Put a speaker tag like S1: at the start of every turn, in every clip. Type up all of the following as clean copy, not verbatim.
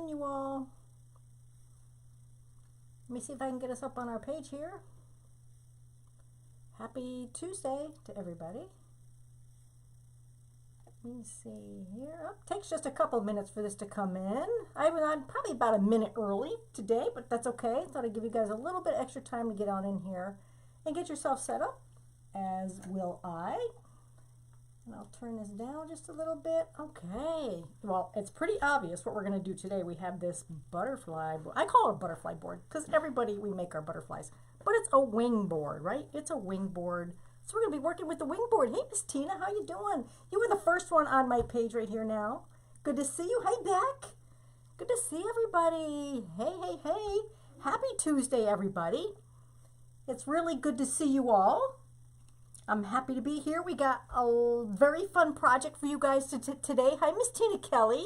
S1: in, you all. Let me see if I can get us up on our page here. Happy Tuesday to everybody. Let me see here. Oh, it takes just a couple of minutes for this to come in. I'm probably about a minute early today, but that's okay. Thought I'd give you guys a little bit extra time to get on in here and get yourself set up, as will I. And I'll turn this down just a little bit. Okay. Well, it's pretty obvious what we're going to do today. We have this butterfly. I call it a butterfly board because everybody, we make our butterflies. But it's a wing board, right? It's a wing board. So we're going to be working with the wing board. Hey, Miss Tina, how you doing? You were the first one on my page right here now. Good to see you. Hey, Beck. Good to see everybody. Hey, hey, hey. Happy Tuesday, everybody. It's really good to see you all. I'm happy to be here. We got a very fun project for you guys today. Hi, Miss Tina Kelly.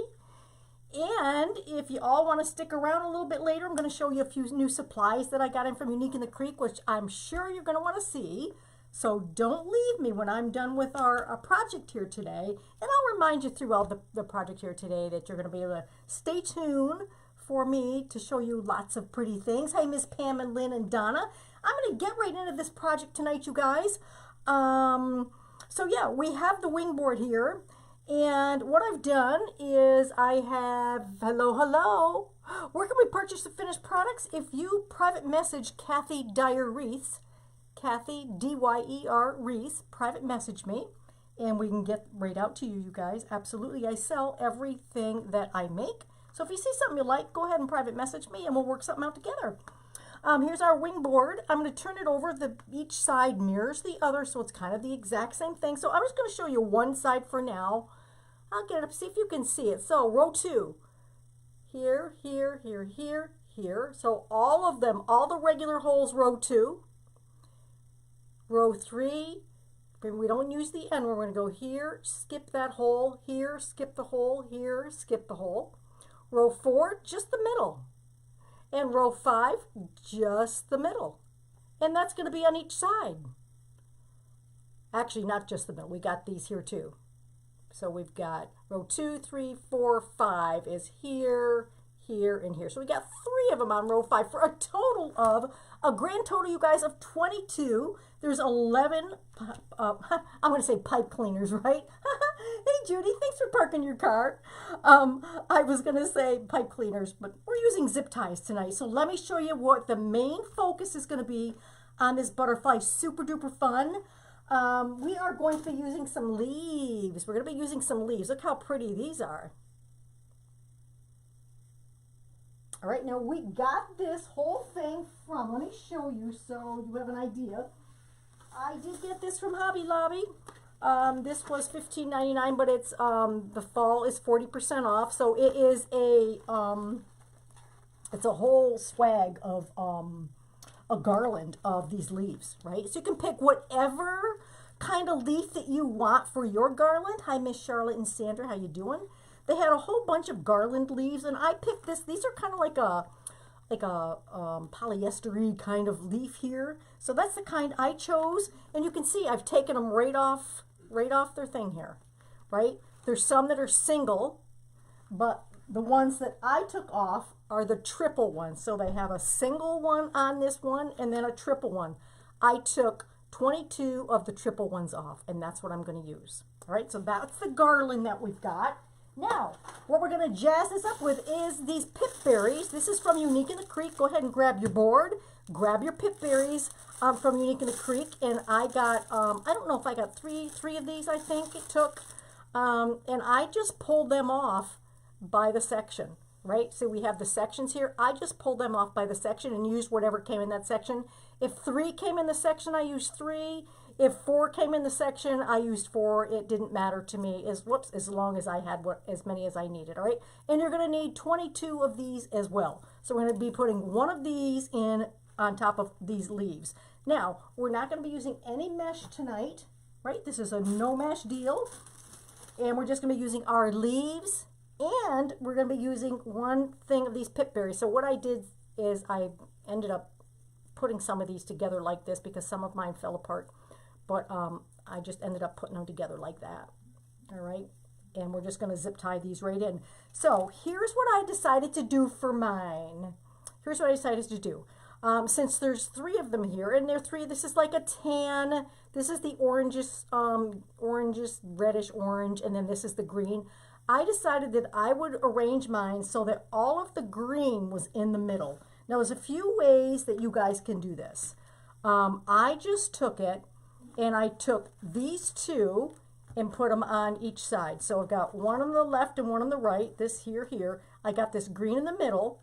S1: And if you all want to stick around a little bit later, I'm going to show you a few new supplies that I got in from Unique in the Creek, which I'm sure you're going to want to see. So don't leave me when I'm done with our project here today. And I'll remind you throughout the project here today that you're going to be able to stay tuned for me to show you lots of pretty things. Hey, Miss Pam and Lynn and Donna. I'm going to get right into this project tonight, you guys. So yeah, we have the wing board here. And what I've done is I have, hello. Where can we purchase the finished products? If you private message Kathy Dyer Wreaths, Kathy, D-Y-E-R, Wreaths, private message me, and we can get right out to you, you guys. Absolutely, I sell everything that I make. So if you see something you like, go ahead and private message me, and we'll work something out together. Here's our wing board. I'm going to turn it over. Each side mirrors the other, so it's kind of the exact same thing. So I'm just going to show you one side for now. I'll get it up, see if you can see it. So row 2, here, here, here, here, here. So all of them, all the regular holes, row 2. Row 3, we don't use the end. We're going to go here, skip that hole, here, skip the hole, here, skip the hole. Row 4, just the middle. And row 5, just the middle. And that's going to be on each side. Actually, not just the middle. We got these here too. So we've got row 2, 3, 4, 5 is here, here, and here. So we got 3 of them on row 5 for a total of, a grand total, you guys, of 22. There's 11, I'm going to say pipe cleaners, right? Hey, Judy, thanks for parking your car. I was going to say pipe cleaners, but we're using zip ties tonight. So let me show you what the main focus is going to be on this butterfly. Super duper fun. We are going to be using some leaves. We're going to be using some leaves. Look how pretty these are. All right, now we got this whole thing from, let me show you so you have an idea. I did get this from Hobby Lobby. This was $15.99, but it's the fall is 40% off. So it is it's a whole swag of a garland of these leaves, right? So you can pick whatever kind of leaf that you want for your garland. Hi, Miss Charlotte and Sandra, how you doing? They had a whole bunch of garland leaves, and I picked this. These are kind of like a polyester-y kind of leaf here. So that's the kind I chose, and you can see I've taken them right off their thing here, right? There's some that are single, but the ones that I took off are the triple ones. So they have a single one on this one and then a triple one. I took 22 of the triple ones off, and that's what I'm going to use. All right, so that's the garland that we've got. Now, what we're going to jazz this up with is these pip berries. This is from Unique in the Creek. Go ahead and grab your board. Grab your pip berries from Unique in the Creek. And I got, I don't know if I got three of these, I think it took. And I just pulled them off by the section, right? So we have the sections here. I just pulled them off by the section and used whatever came in that section. If 3 came in the section, I used 3. If 4 came in the section, I used 4. It didn't matter to me as long as I had as many as I needed, all right? And you're going to need 22 of these as well. So we're going to be putting one of these in on top of these leaves. Now, we're not going to be using any mesh tonight, right? This is a no mesh deal. And we're just going to be using our leaves, and we're going to be using one thing of these pip berries. So what I did is I ended up putting some of these together like this because some of mine fell apart. But I just ended up putting them together like that. All right. and we're just going to zip tie these right in. So here's what I decided to do for mine. Here's what I decided to do. Since there's 3 of them here, and they're 3, this is like a tan, this is the oranges, reddish orange, and then this is the green. I decided that I would arrange mine so that all of the green was in the middle. Now there's a few ways that you guys can do this. I just took it and I took these 2 and put them on each side. So I've got one on the left and one on the right, this here. I got this green in the middle.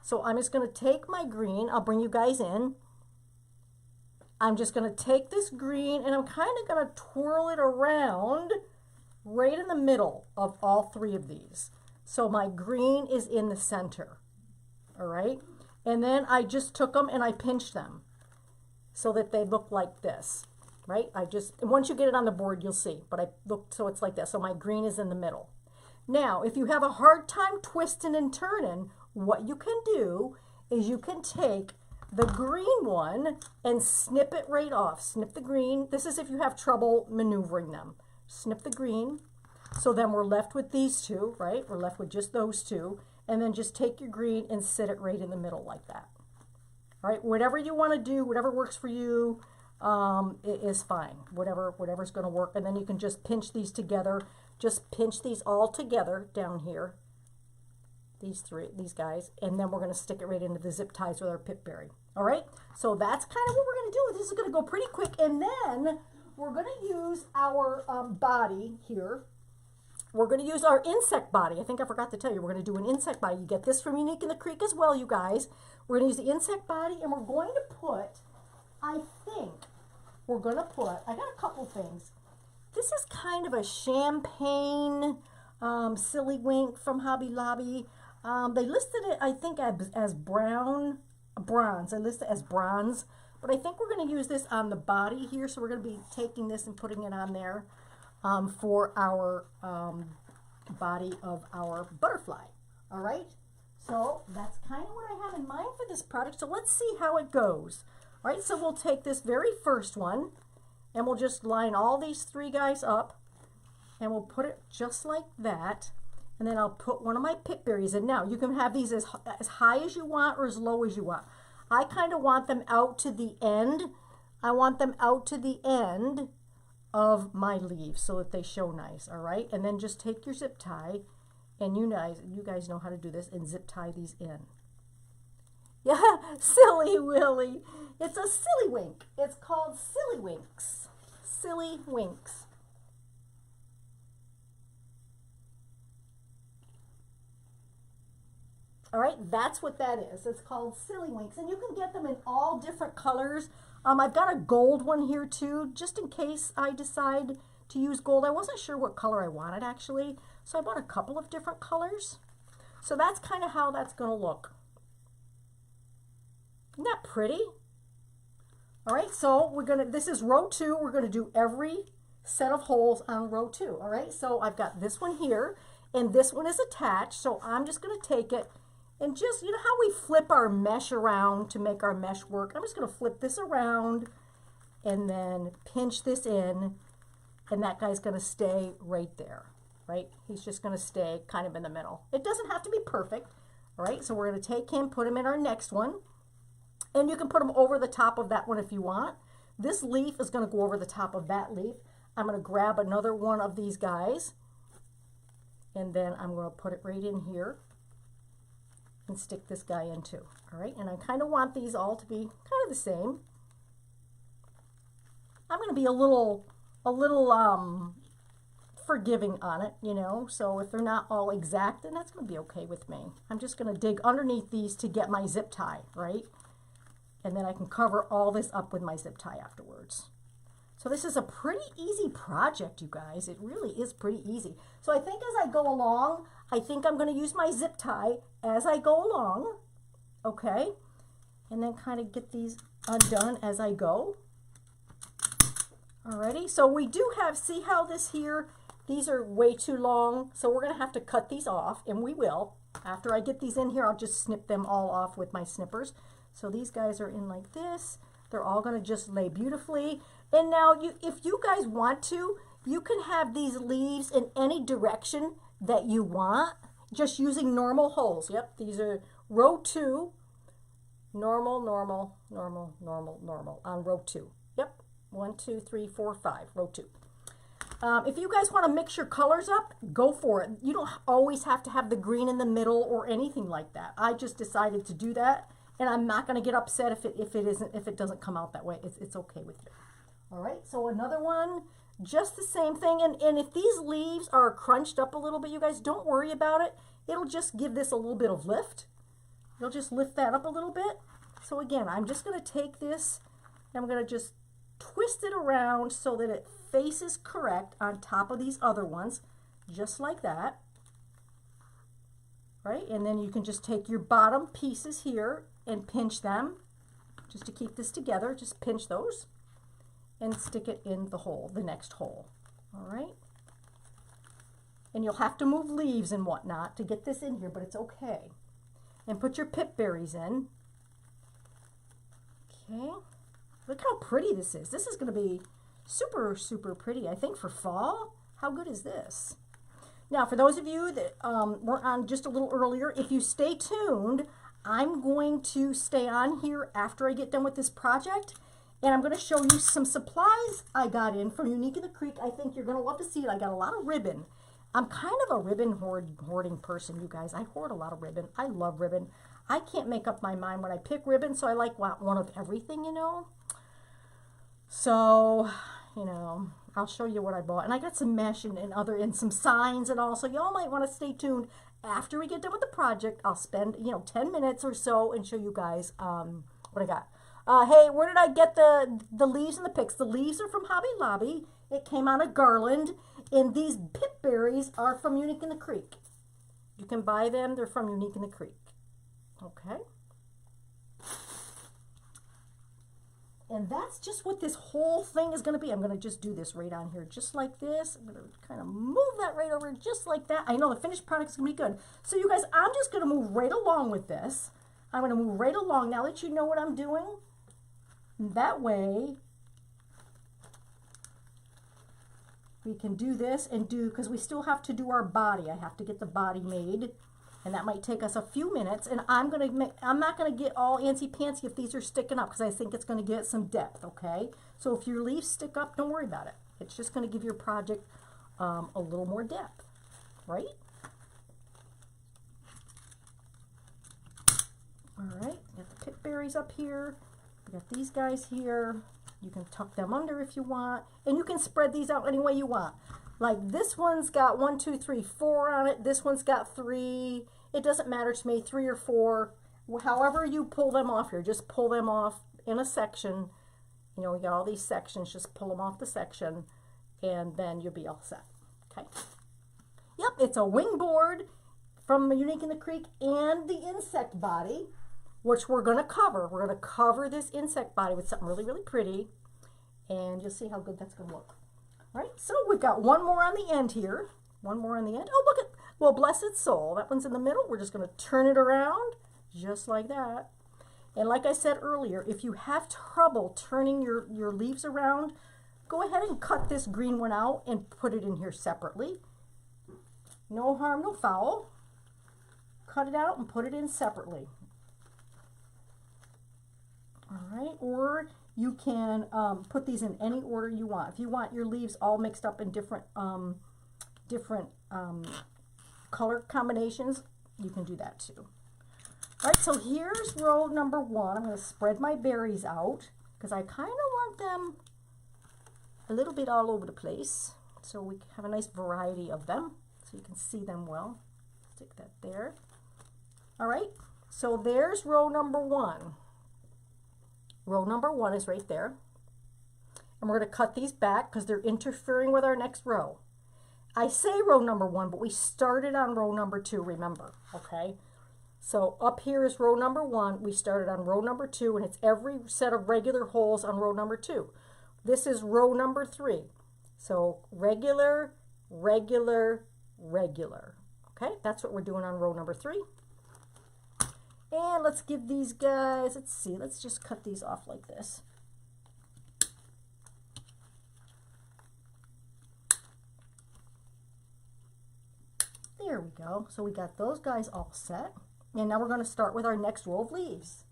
S1: So I'm just going to take my green, I'll bring you guys in. I'm just going to take this green and I'm kind of going to twirl it around right in the middle of all 3 of these. So my green is in the center, all right? And then I just took them and I pinched them so that they look like this, right? Once you get it on the board, you'll see, but I looked so it's like this. So my green is in the middle. Now, if you have a hard time twisting and turning, what you can do is you can take the green one and snip it right off. Snip the green. This is if you have trouble maneuvering them. Snip the green. So then we're left with these 2, right? We're left with just those 2. And then just take your green and sit it right in the middle like that. All right, whatever you want to do, whatever works for you, it is fine. Whatever's going to work. And then you can just pinch these together. Just pinch these all together down here. These guys, and then we're going to stick it right into the zip ties with our pipberry. All right, so that's kind of what we're going to do. This is going to go pretty quick, and then we're going to use our body here. We're going to use our insect body. I think I forgot to tell you, we're going to do an insect body. You get this from Unique in the Creek as well, you guys. We're going to use the insect body, and we're going to put, I got a couple things. This is kind of a champagne silly wink from Hobby Lobby. They listed it, I think, as bronze. I listed it as bronze, but I think we're going to use this on the body here. So we're going to be taking this and putting it on there for our body of our butterfly. All right. So that's kind of what I have in mind for this product. So let's see how it goes. All right. So we'll take this very first one and we'll just line all these 3 guys up and we'll put it just like that. And then I'll put one of my pipberries in. Now, you can have these as high as you want or as low as you want. I kind of want them out to the end. I want them out to the end of my leaves so that they show nice, all right? And then just take your zip tie, and you guys know how to do this, and zip tie these in. Yeah, silly Willy. It's a silly wink. It's called Silly Winks. Silly Winks. All right, that's what that is. It's called Silly Winks, and you can get them in all different colors. I've got a gold one here too, just in case I decide to use gold. I wasn't sure what color I wanted actually, so I bought a couple of different colors. So that's kind of how that's going to look. Isn't that pretty? All right, so this is row 2. We're going to do every set of holes on row 2. All right, so I've got this one here, and this one is attached, so I'm just going to take it and just, you know how we flip our mesh around to make our mesh work? I'm just going to flip this around and then pinch this in, and that guy's going to stay right there, right? He's just going to stay kind of in the middle. It doesn't have to be perfect, all right? So we're going to take him, put him in our next one, and you can put him over the top of that one if you want. This leaf is going to go over the top of that leaf. I'm going to grab another one of these guys, and then I'm going to put it right in here and stick this guy in too. All right, and I kind of want these all to be kind of the same. I'm going to be a little forgiving on it, you know, so if they're not all exact, then that's going to be okay with me. I'm just going to dig underneath these to get my zip tie, right? And then I can cover all this up with my zip tie afterwards. So this is a pretty easy project, you guys. It really is pretty easy. So I think as I go along, I think I'm going to use my zip tie as I go along, okay? And then kind of get these undone as I go. Alrighty, so we do have, see how this here, these are way too long, so we're going to have to cut these off, and we will. After I get these in here, I'll just snip them all off with my snippers. So these guys are in like this. They're all going to just lay beautifully. And now, if you guys want to, You can have these leaves in any direction that you want, just using normal holes. Yep, these are row 2, normal, normal, normal, normal, normal on row 2. Yep, 1, 2, 3, 4, 5, row 2. If you guys want to mix your colors up, go for it. You don't always have to have the green in the middle or anything like that. I just decided to do that, and I'm not going to get upset if it doesn't come out that way. It's okay with you. All right, so another one, just the same thing. And if these leaves are crunched up a little bit, you guys, don't worry about it. It'll just give this a little bit of lift. You'll just lift that up a little bit. So again, I'm just going to take this and I'm going to just twist it around so that it faces correct on top of these other ones, just like that. Right? And then you can just take your bottom pieces here and pinch them just to keep this together. Just pinch those and stick it in the hole, the next hole. All right? And you'll have to move leaves and whatnot to get this in here, but it's okay. And put your pip berries in. Okay. Look how pretty this is. This is going to be super, super pretty, I think, for fall. How good is this? Now, for those of you that were on just a little earlier, if you stay tuned, I'm going to stay on here after I get done with this project, and I'm going to show you some supplies I got in from Unique in the Creek. I think you're going to love to see it. I got a lot of ribbon. I'm kind of a ribbon hoarding person, you guys. I hoard a lot of ribbon. I love ribbon. I can't make up my mind when I pick ribbon, so I like one of everything, you know. So, you know, I'll show you what I bought. And I got some mesh and some signs and all, so y'all might want to stay tuned. After we get done with the project, I'll spend, 10 minutes or so and show you guys what I got. Hey, where did I get the leaves and the picks? The leaves are from Hobby Lobby. It came on a garland. And these pip berries are from Unique in the Creek. You can buy them. They're from Unique in the Creek. Okay. And that's just what this whole thing is going to be. I'm going to just do this right on here, just like this. I'm going to kind of move that right over just like that. I know the finished product is going to be good. So you guys, I'm just going to move right along with this. I'm going to move right along now that you know what I'm doing. That way, we can do this and because we still have to do our body. I have to get the body made, and that might take us a few minutes. And I'm not going to get all antsy-pantsy if these are sticking up, because I think it's going to get some depth, okay? So if your leaves stick up, don't worry about it. It's just going to give your project a little more depth, right? All right, got the pip berries up here. We got these guys here. You can tuck them under if you want, and you can spread these out any way you want. Like this one's got 1, 2, 3, 4 on it. This one's got 3. It doesn't matter to me, 3 or 4. However you pull them off here, just pull them off in a section. You know, we got all these sections, just pull them off the section, and then you'll be all set. Okay. Yep, it's a wing board from Unique in the Creek and the insect body, which we're going to cover. We're going to cover this insect body with something really, really pretty, and you'll see how good that's going to look. All right, so we've got one more on the end here. One more on the end. Oh, look at, well, bless its soul. That one's in the middle. We're just going to turn it around just like that. And like I said earlier, if you have trouble turning your leaves around, go ahead and cut this green one out and put it in here separately. No harm, no foul. Cut it out and put it in separately. All right, or you can put these in any order you want. If you want your leaves all mixed up in different color combinations, you can do that too. All right, so here's row number 1. I'm going to spread my berries out because I kind of want them a little bit all over the place, so we have a nice variety of them so you can see them well. Stick that there. All right, so there's row number 1. Row number 1 is right there. And we're going to cut these back because they're interfering with our next row. I say row number 1, but we started on row number 2, remember, okay? So up here is row number 1. We started on row number 2, and it's every set of regular holes on row number 2. This is row number 3. So regular, regular, regular. Okay, that's what we're doing on row number 3. And let's give these guys, let's see, let's just cut these off like this. go. So we got those guys all set. And now we're going to start with our next row of leaves.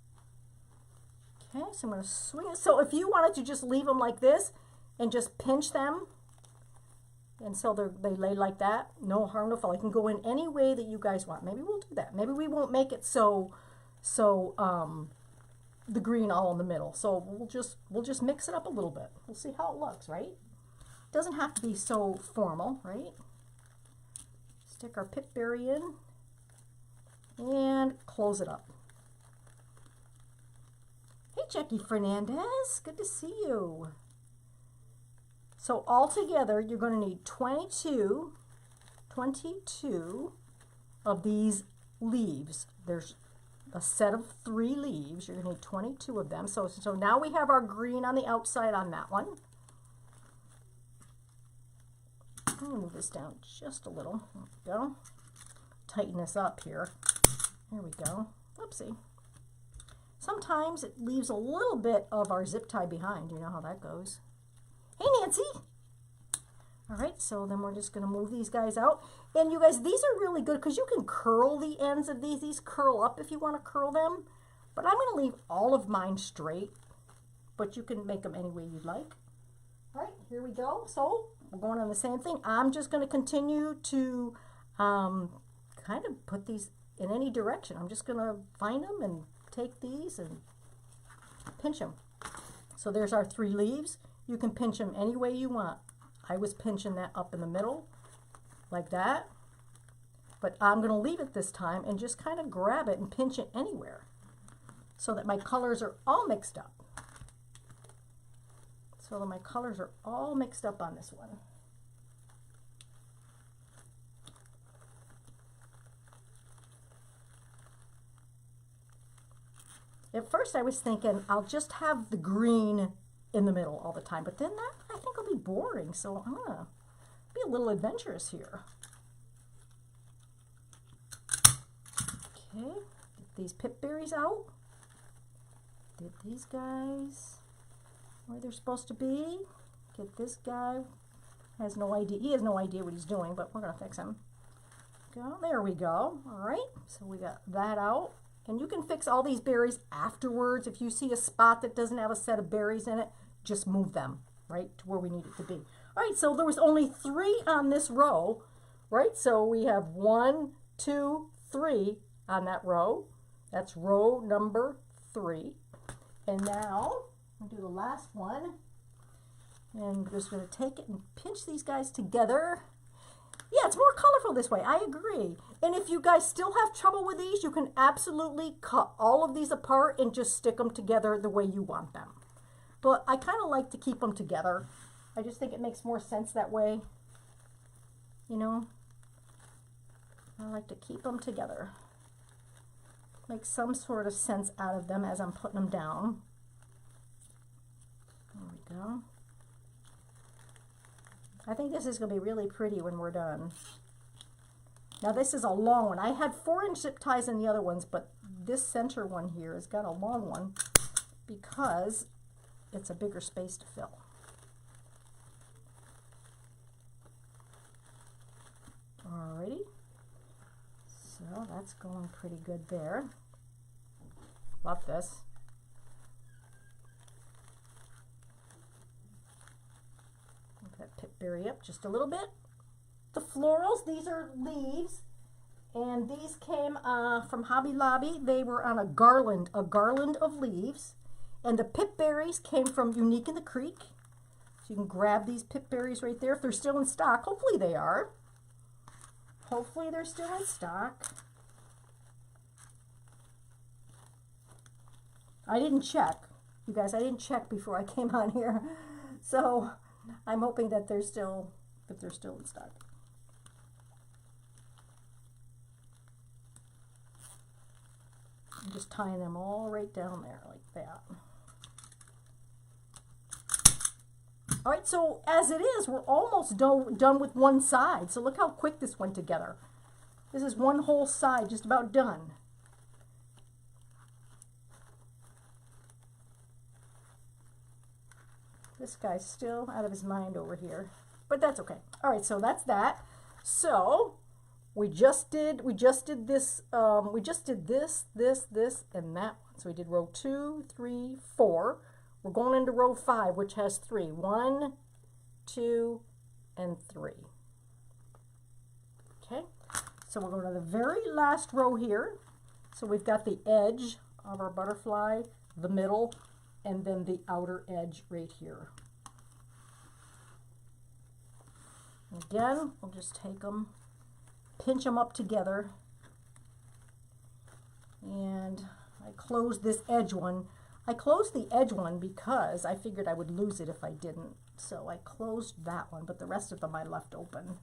S1: Okay, so I'm going to swing it. So if you wanted to just leave them like this and just pinch them, and so they lay like that, no harm, no foul. It can go in any way that you guys want. Maybe we'll do that. Maybe we won't make it so the green all in the middle. So we'll just mix it up a little bit. We'll see how it looks, right? It doesn't have to be so formal, right? Stick our pip berry in and close it up. Hey, Jackie Fernandez, good to see you. So all together, you're going to need 22 of these leaves. There's a set of 3 leaves. You're going to need 22 of them. So now we have our green on the outside on that one. I'm going to move this down just a little. There we go. Tighten this up here. There we go. Oopsie. Sometimes it leaves a little bit of our zip tie behind. You know how that goes. Hey, Nancy. All right, so then we're just going to move these guys out. And you guys, these are really good because you can curl the ends of these. These curl up if you want to curl them. But I'm going to leave all of mine straight. But you can make them any way you'd like. All right, here we go. So we're going on the same thing. I'm just going to continue to kind of put these in any direction. I'm just going to find them and take these and pinch them. So there's our 3 leaves. You can pinch them any way you want. I was pinching that up in the middle like that, but I'm going to leave it this time and just kind of grab it and pinch it anywhere so that my colors are all mixed up. So that my colors are all mixed up on this one. At first I was thinking I'll just have the green in the middle all the time, but then that I think will be boring, so I'm gonna be a little adventurous here. Okay, get these pip berries out. Get these guys where they're supposed to be. Get this guy, has no idea, he has no idea what he's doing, but we're gonna fix him. Go, there we go. All right, so we got that out. And you can fix all these berries afterwards. If you see a spot that doesn't have a set of berries in it, just move them right to where we need it to be. All right, so there was only 3 on this row, right? So we have 1, 2, 3 on that row. That's row number 3. And now we'll do the last one. And we're just going to take it and pinch these guys together. Yeah, it's more colorful this way. I agree. And if you guys still have trouble with these, you can absolutely cut all of these apart and just stick them together the way you want them. But I kind of like to keep them together. I just think it makes more sense that way. You know, I like to keep them together. Make some sort of sense out of them as I'm putting them down. There we go. I think this is going to be really pretty when we're done. Now this is a long one. I had 4-inch zip ties in the other ones, but this center one here has got a long one because it's a bigger space to fill. Alrighty. So that's going pretty good there. Love this. That pip berry up just a little bit. The florals, these are leaves, and these came from Hobby Lobby. They were on a garland of leaves, and the pip berries came from Unique in the Creek. So you can grab these pip berries right there if they're still in stock. Hopefully they are. Hopefully they're still in stock. I didn't check, you guys. I didn't check before I came on here, so I'm hoping that they're still in stock. I'm just tying them all right down there like that. All right, so as it is, we're almost done with one side. So look how quick this went together. This is one whole side just about done. This guy's still out of his mind over here, but that's okay. All right, so that's that. So we just did this, this, and that one. So we did row 2, 3, 4. We're going into row 5, which has 3. 1, 2, and 3. Okay, so we're going to the very last row here. So we've got the edge of our butterfly, the middle, and then the outer edge right here. Again, we'll just take them, pinch them up together, and I closed this edge one. I closed the edge one because I figured I would lose it if I didn't. So I closed that one, but the rest of them I left open.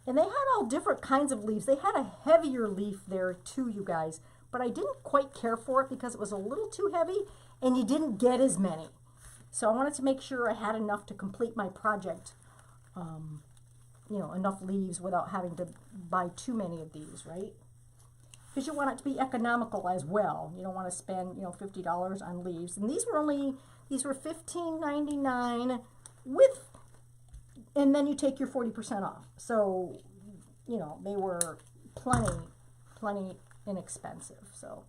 S1: And they had all different kinds of leaves. They had a heavier leaf there too, you guys, but I didn't quite care for it because it was a little too heavy and you didn't get as many. So I wanted to make sure I had enough to complete my project, you know, enough leaves without having to buy too many of these, right? Because you want it to be economical as well. You don't want to spend, you know, $50 on leaves. And these were $15.99 with, and then you take your 40% off. So, you know, they were plenty inexpensive. So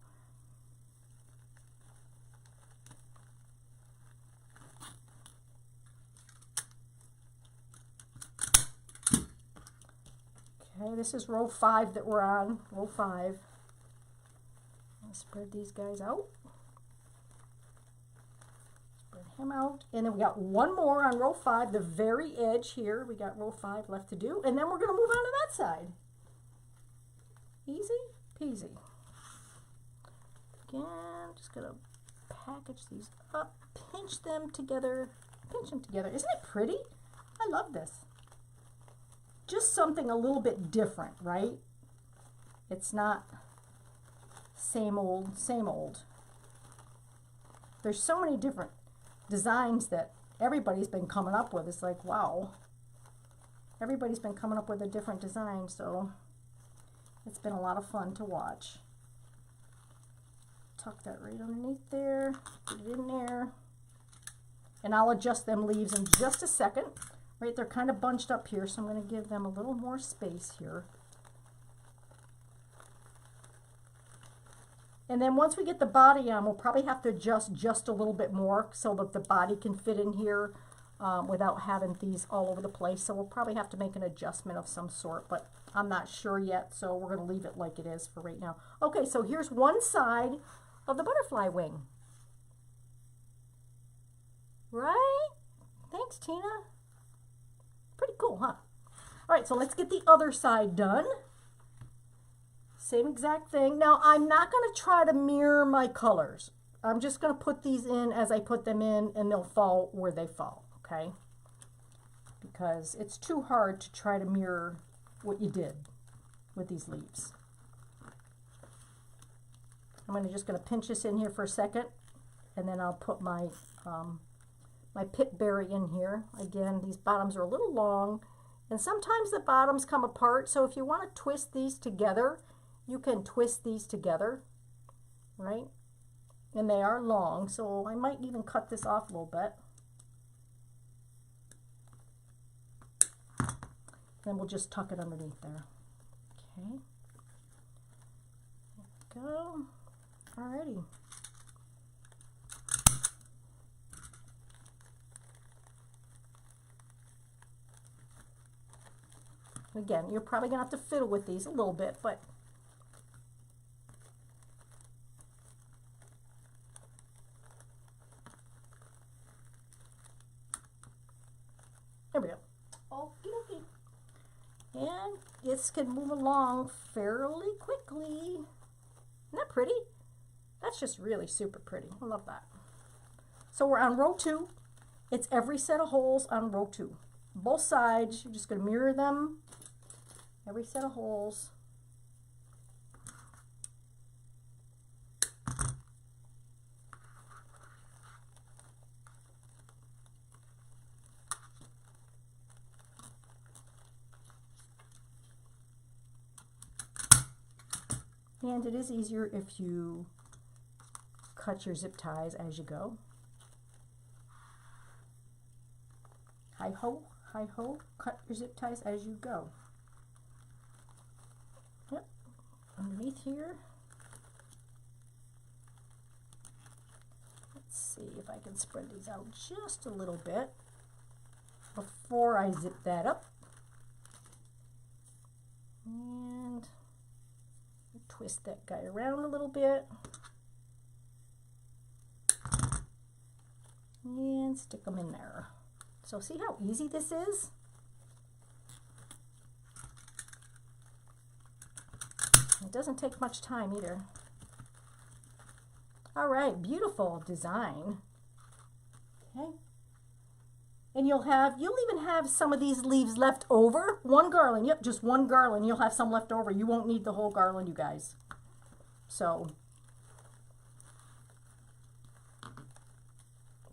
S1: okay, this is row 5 that we're on, row 5. I'll spread these guys out. Spread him out. And then we got one more on row 5, the very edge here. We got row 5 left to do. And then we're going to move on to that side. Easy peasy. Again, just going to package these up, pinch them together, pinch them together. Isn't it pretty? I love this. Just something a little bit different, right? It's not same old, same old. There's so many different designs that everybody's been coming up with. It's like, wow. Everybody's been coming up with a different design, so it's been a lot of fun to watch. Tuck that right underneath there, put it in there. And I'll adjust them leaves in just a second. Right, they're kind of bunched up here, so I'm going to give them a little more space here. And then once we get the body on, we'll probably have to adjust just a little bit more so that the body can fit in here without having these all over the place. So we'll probably have to make an adjustment of some sort, but I'm not sure yet, so we're going to leave it like it is for right now. Okay, so here's one side of the butterfly wing. Right? Thanks, Tina. Pretty cool, huh? All right, so let's get the other side done. Same exact thing. Now, I'm not going to try to mirror my colors. I'm just going to put these in as I put them in, and they'll fall where they fall, okay? Because it's too hard to try to mirror what you did with these leaves. I'm just going to pinch this in here for a second, and then I'll put my my pip berry in here. Again, these bottoms are a little long, and sometimes the bottoms come apart, so if you want to twist these together, you can twist these together, right? And they are long, so I might even cut this off a little bit. Then we'll just tuck it underneath there. Okay. There we go. Alrighty. Again, you're probably going to have to fiddle with these a little bit, but there we go. Okie dokie. And this can move along fairly quickly. Isn't that pretty? That's just really super pretty. I love that. So we're on row 2. It's every set of holes on row 2. Both sides, you're just going to mirror them. Every set of holes. And it is easier if you cut your zip ties as you go. Hi ho, cut your zip ties as you go. Yep, underneath here. Let's see if I can spread these out just a little bit before I zip that up. And twist that guy around a little bit. And stick them in there. So see how easy this is? It doesn't take much time either. All right, beautiful design. Okay. And you'll even have some of these leaves left over. One garland, yep, just one garland. You'll have some left over. You won't need the whole garland, you guys. So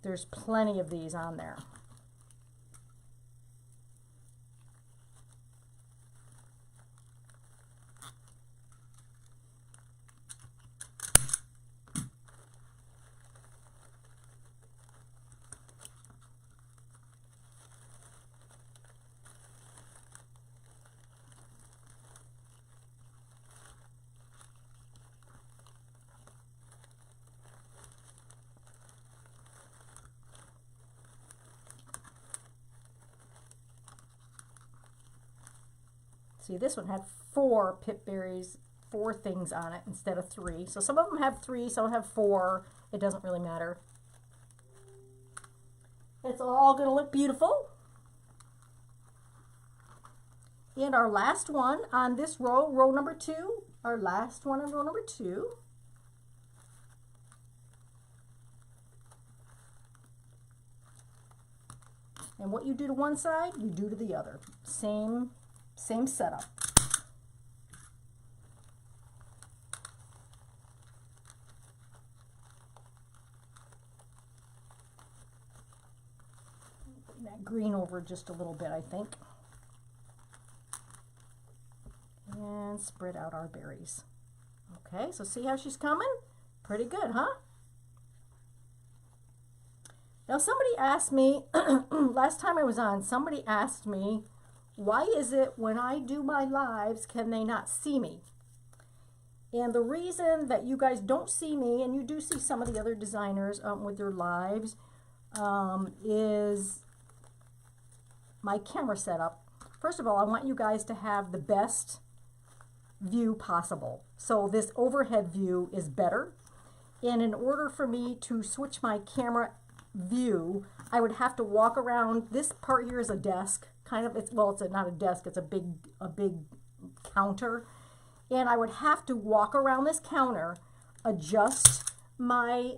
S1: there's plenty of these on there. See, this one had 4 pip berries, 4 things on it instead of 3. So some of them have 3, some have 4. It doesn't really matter. It's all going to look beautiful. And our last one on this row, row number 2, our last one on row number 2. And what you do to one side, you do to the other. Same setup. Bring that green over just a little bit, I think. And spread out our berries. Okay, so see how she's coming? Pretty good, huh? Now somebody asked me, last time I was on, somebody asked me, why is it when I do my lives, can they not see me? And the reason that you guys don't see me, and you do see some of the other designers with their lives, is my camera setup. First of all, I want you guys to have the best view possible. So this overhead view is better. And in order for me to switch my camera view, I would have to walk around. This part here is a desk. Kind of, it's not a desk, it's a big counter, and I would have to walk around this counter, adjust my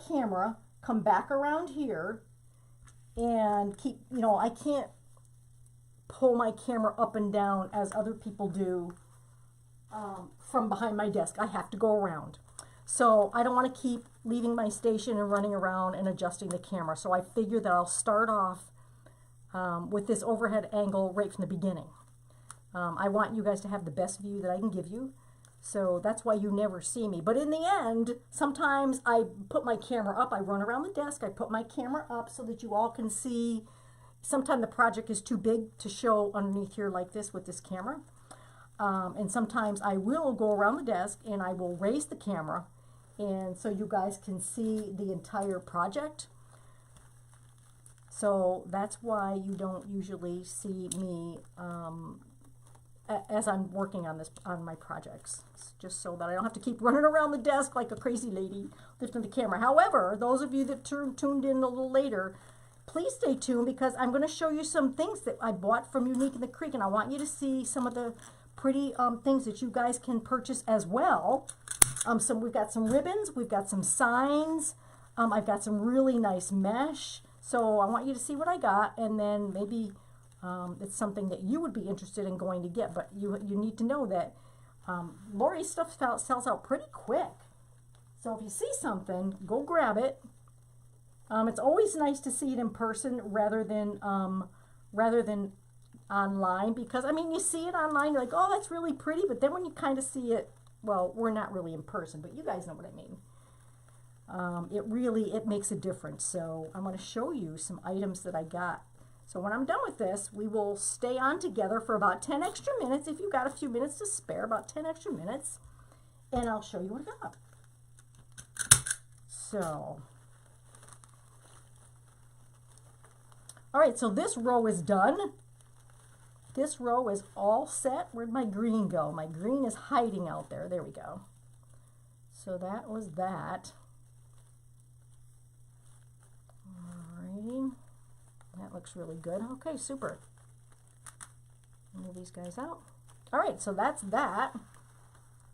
S1: camera, come back around here, and keep, I can't pull my camera up and down as other people do from behind my desk. I have to go around. So I don't want to keep leaving my station and running around and adjusting the camera. So I figured that I'll start off with this overhead angle right from the beginning. I want you guys to have the best view that I can give you, so that's why you never see me. But in the end, sometimes I put my camera up, I run around the desk, I put my camera up so that you all can see. Sometimes the project is too big to show underneath here like this with this camera. And sometimes I will go around the desk and I will raise the camera, and so you guys can see the entire project. So that's why you don't usually see me as I'm working on my projects. It's just so that I don't have to keep running around the desk like a crazy lady lifting the camera. However, those of you that tuned in a little later, please stay tuned, because I'm going to show you some things that I bought from Unique in the Creek, and I want you to see some of the pretty things that you guys can purchase as well. We've got some ribbons, we've got some signs, I've got some really nice mesh. So I want you to see what I got, and then maybe it's something that you would be interested in going to get. But you need to know that Laurie's stuff sells out pretty quick. So if you see something, go grab it. It's always nice to see it in person rather than online, because I mean, you see it online, you're like, oh, that's really pretty, but then when you kind of see it well, we're not really in person, but you guys know what I mean. It makes a difference. So I'm going to show you some items that I got. So when I'm done with this, we will stay on together for about 10 extra minutes. If you've got a few minutes to spare, about 10 extra minutes, and I'll show you what I got. So, all right, so this row is done. This row is all set. Where'd my green go? My green is hiding out there. There we go. So that was that. Alrighty. That looks really good. Okay, super. Move these guys out. All right, so that's that.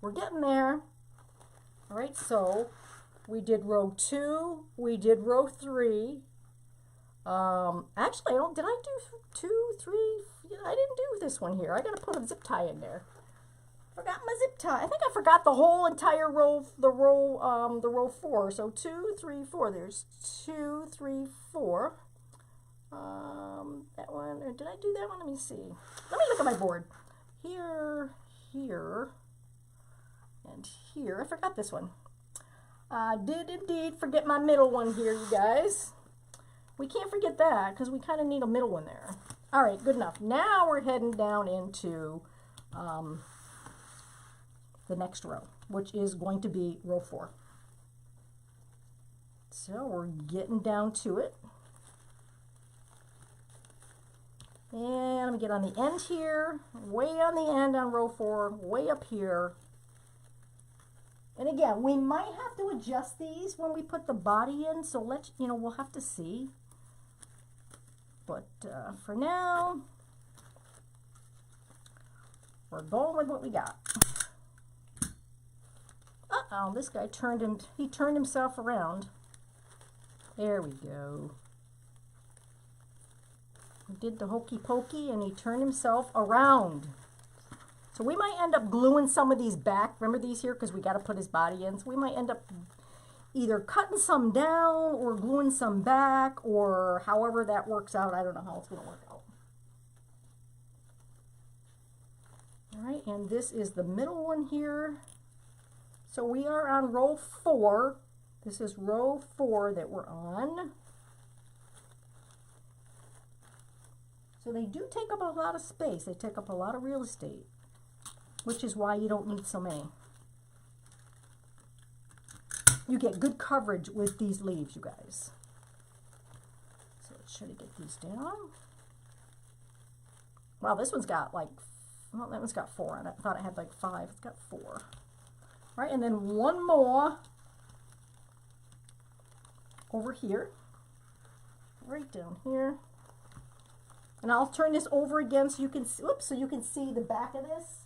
S1: We're getting there. All right, so we did row 2. We did row 3. Actually, did I do 2, 3? I didn't do this one here. I got to put a zip tie in there. Forgot my zip tie. I think I forgot the whole entire row, the row 4. So 2, 3, 4. There's 2, 3, 4. That one, or did I do that one? Let me see. Let me look at my board. Here, here, and here. I forgot this one. I did indeed forget my middle one here, you guys. We can't forget that because we kind of need a middle one there. All right, good enough. Now we're heading down into the next row, which is going to be row 4. So we're getting down to it. And I'm going to get on the end here, way on the end on row 4, way up here. And again, we might have to adjust these when we put the body in, so we'll have to see. But for now, we're going with what we got. Uh-oh, this guy turned himself around. There we go. He did the hokey pokey and he turned himself around. So we might end up gluing some of these back. Remember these here? Because we got to put his body in. So we might end up either cutting some down or gluing some back, or however that works out. I don't know how it's going to work out. All right, and this is the middle one here. So we are on row 4. This is row 4 that we're on. So they do take up a lot of space. They take up a lot of real estate, which is why you don't need so many. You get good coverage with these leaves, you guys. So let's try to get these down. Wow, this one's got like, well, that one's got 4 on it. I thought it had like 5. It's got 4. All right, and then one more over here, right down here. And I'll turn this over again so you can see, oops, so you can see the back of this.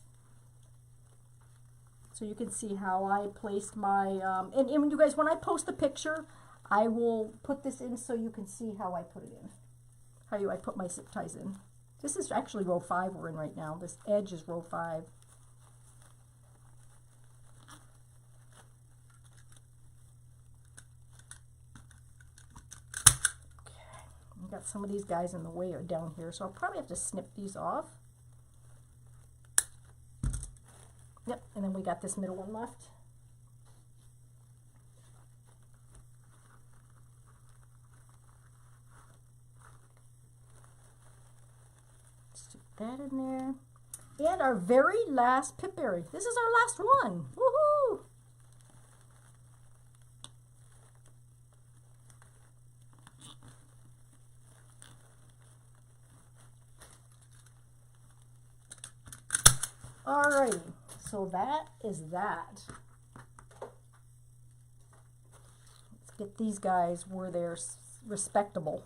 S1: So you can see how I placed my, and you guys, when I post the picture, I will put this in so you can see how I put it in. How I put my zip ties in. This is actually row 5 we're in right now. This edge is row 5. Got some of these guys in the way or down here, so I'll probably have to snip these off. Yep, and then we got this middle one left. Stick that in there. And our very last pip berry. This is our last one. Woohoo! Alrighty, so that is that. Let's get these guys where they're respectable.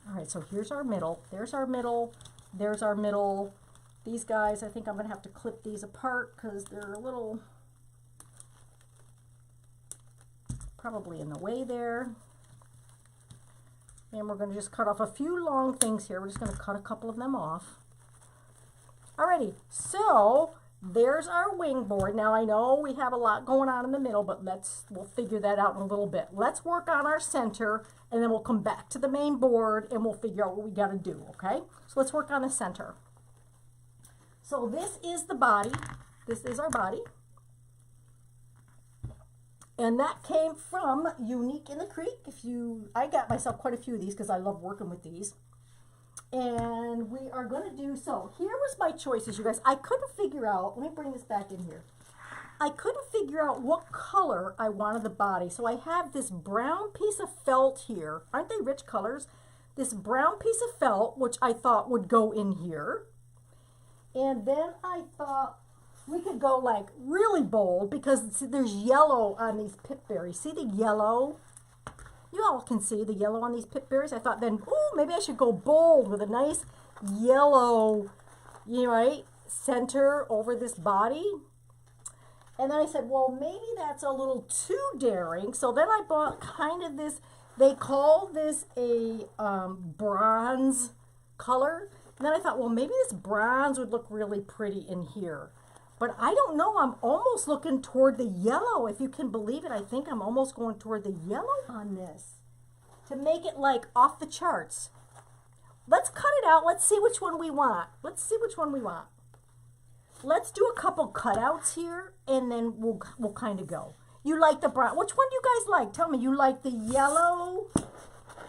S1: Alright, so here's our middle. There's our middle. There's our middle. These guys, I think I'm going to have to clip these apart because they're a little probably in the way there. And we're going to just cut off a few long things here. We're just going to cut a couple of them off. Alrighty, so there's our wing board. Now I know we have a lot going on in the middle, but we'll figure that out in a little bit. Let's work on our center, and then we'll come back to the main board and we'll figure out what we got to do, okay? So let's work on the center. So this is the body. This is our body. And that came from Unique in the Creek. I got myself quite a few of these because I love working with these. And we are going to do, so here was my choices, you guys. I couldn't figure out, let me bring this back in here. I couldn't figure out what color I wanted the body. So I have this brown piece of felt here. Aren't they rich colors? This brown piece of felt, which I thought would go in here. And then I thought we could go like really bold because see, there's yellow on these pip berries. See the yellow? You all can see the yellow on these pip berries. I thought then, oh, maybe I should go bold with a nice yellow, right, center over this body. And then I said, well, maybe that's a little too daring. So then I bought kind of this, they call this a bronze color. And then I thought, well, maybe this bronze would look really pretty in here. But I don't know, I'm almost looking toward the yellow. If you can believe it, I think I'm almost going toward the yellow on this to make it like off the charts. Let's cut it out. Let's see which one we want. Let's see which one we want. Let's do a couple cutouts here, and then we'll kind of go. You like the brown. Which one do you guys like? Tell me, you like the yellow,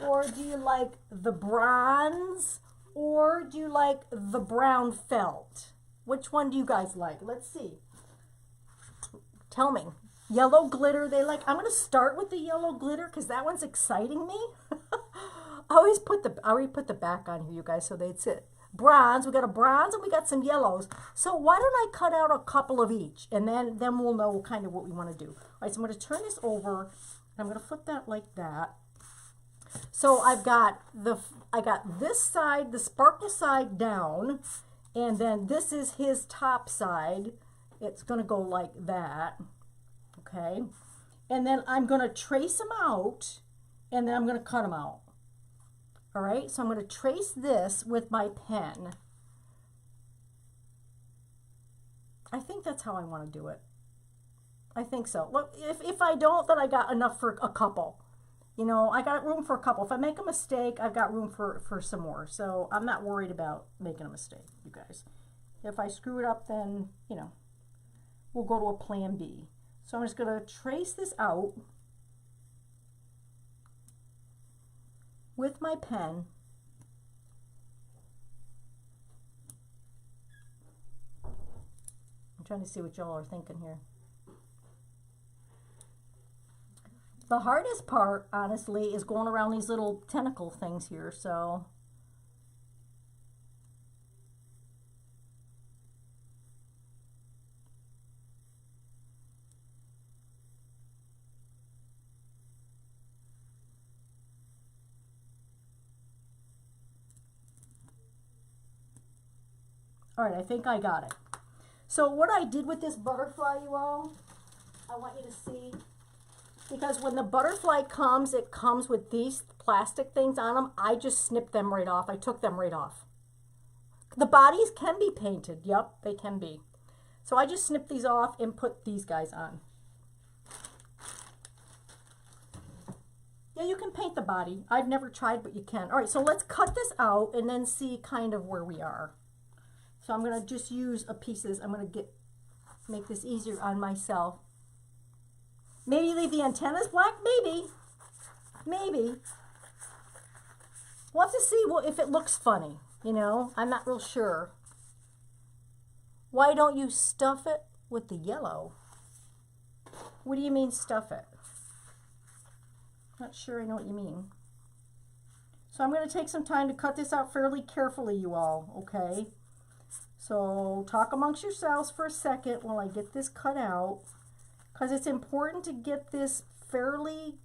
S1: or do you like the bronze, or do you like the brown felt? Which one do you guys like? Let's see. Tell me. Yellow glitter they like. I'm going to start with the yellow glitter because that one's exciting me. I already put the back on here, you guys, so they'd sit. Bronze. We got a bronze and we got some yellows. So why don't I cut out a couple of each, and then we'll know kind of what we want to do. All right, so I'm going to turn this over. I'm going to flip that like that. So I got this side, the sparkle side down, and then this is his top side. It's going to go like that. Okay. And then I'm going to trace them out, and then I'm going to cut them out. All right, so I'm going to trace this with my pen. I think that's how I want to do it. I think so. Look, if I don't, then I got enough for a couple. You know, I got room for a couple. If I make a mistake, I've got room for some more. So I'm not worried about making a mistake, you guys. If I screw it up, then, we'll go to a plan B. So I'm just going to trace this out with my pen. I'm trying to see what y'all are thinking here. The hardest part, honestly, is going around these little tentacle things here, so. All right, I think I got it. So what I did with this butterfly, you all, I want you to see, because when the butterfly comes, it comes with these plastic things on them. I just snipped them right off. I took them right off. The bodies can be painted. Yep, they can be. So I just snipped these off and put these guys on. Yeah, you can paint the body. I've never tried, but you can. All right, so let's cut this out and then see kind of where we are. So I'm going to just use pieces. I'm going to make this easier on myself. Maybe leave the antennas black? Maybe. Maybe. We'll have to see if it looks funny. I'm not real sure. Why don't you stuff it with the yellow? What do you mean stuff it? Not sure I know what you mean. So I'm going to take some time to cut this out fairly carefully, you all, okay? So talk amongst yourselves for a second while I get this cut out, because it's important to get this fairly,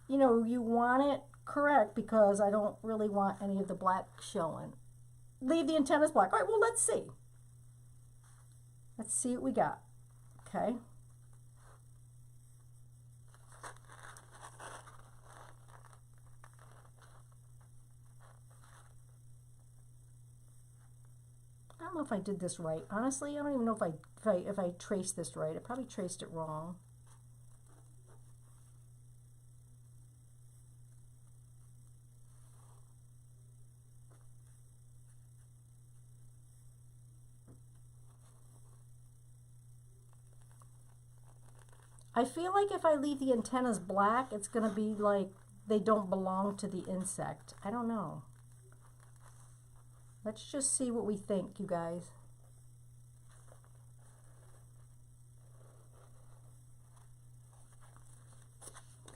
S1: you want it correct, because I don't really want any of the black showing. Leave the antennas black. All right, well, let's see. Let's see what we got, okay? don't know if I did this right. Honestly, I don't even know if I traced this right. I probably traced it wrong. I feel like if I leave the antennas black, it's going to be like they don't belong to the insect. I don't know. Let's just see what we think, you guys.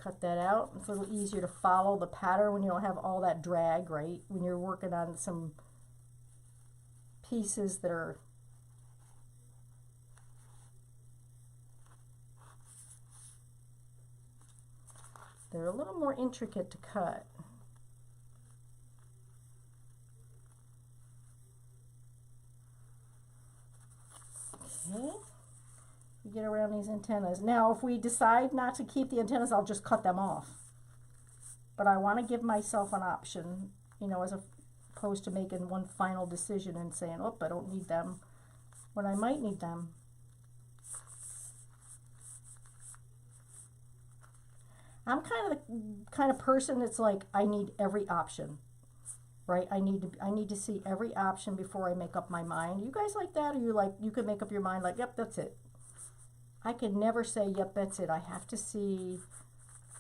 S1: Cut that out. It's a little easier to follow the pattern when you don't have all that drag, right? When you're working on some pieces that are they're a little more intricate to cut. Okay, we get around these antennas. Now, if we decide not to keep the antennas, I'll just cut them off. But I want to give myself an option, you know, as opposed to making one final decision and saying, oh, I don't need them, when I might need them. I'm kind of person that's like, I need every option, right? I need to see every option before I make up my mind. You guys like that? Or you like, you can make up your mind like, yep, that's it. I can never say, yep, that's it. I have to see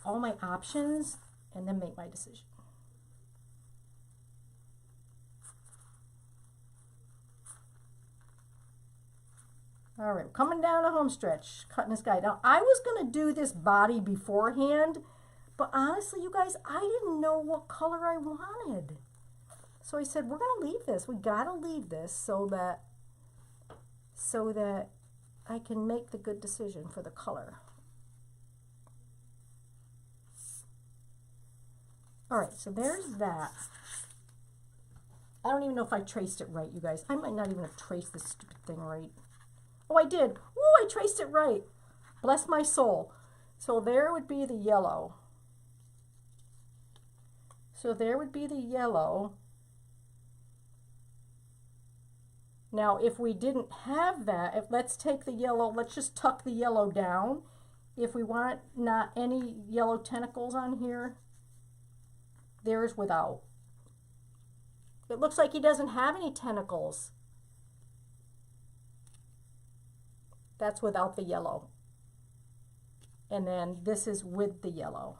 S1: all my options and then make my decision. All right, coming down the home stretch, cutting this guy. Now, I was going to do this body beforehand, but honestly, you guys, I didn't know what color I wanted. So I said, we're going to leave this. We got to leave this so that I can make the good decision for the color. All right, so there's that. I don't even know if I traced it right, you guys. I might not even have traced this stupid thing right. Oh, I did. Oh, I traced it right. Bless my soul. So there would be the yellow. So there would be the yellow. Now, if we didn't have that, let's take the yellow, let's just tuck the yellow down. If we want not any yellow tentacles on here, there's without. It looks like he doesn't have any tentacles. That's without the yellow. And then this is with the yellow.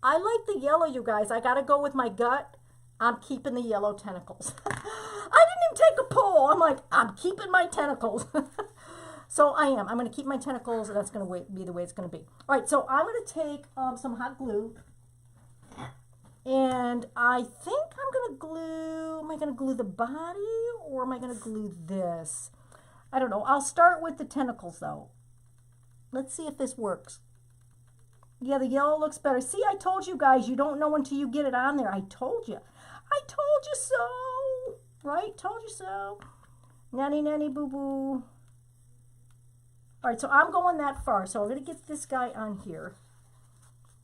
S1: I like the yellow, you guys. I gotta go with my gut. I'm keeping the yellow tentacles. I didn't even take a poll. I'm like, I'm keeping my tentacles. So I am. I'm going to keep my tentacles, and that's going to be the way it's going to be. All right, so I'm going to take some hot glue. And I think I'm going to glue, am I going to glue the body, or am I going to glue this? I don't know. I'll start with the tentacles, though. Let's see if this works. Yeah, the yellow looks better. See, I told you guys, you don't know until you get it on there. I told you. I told you so. Right? Told you so. Nanny, nanny, boo-boo. All right, so I'm going that far. So I'm going to get this guy on here.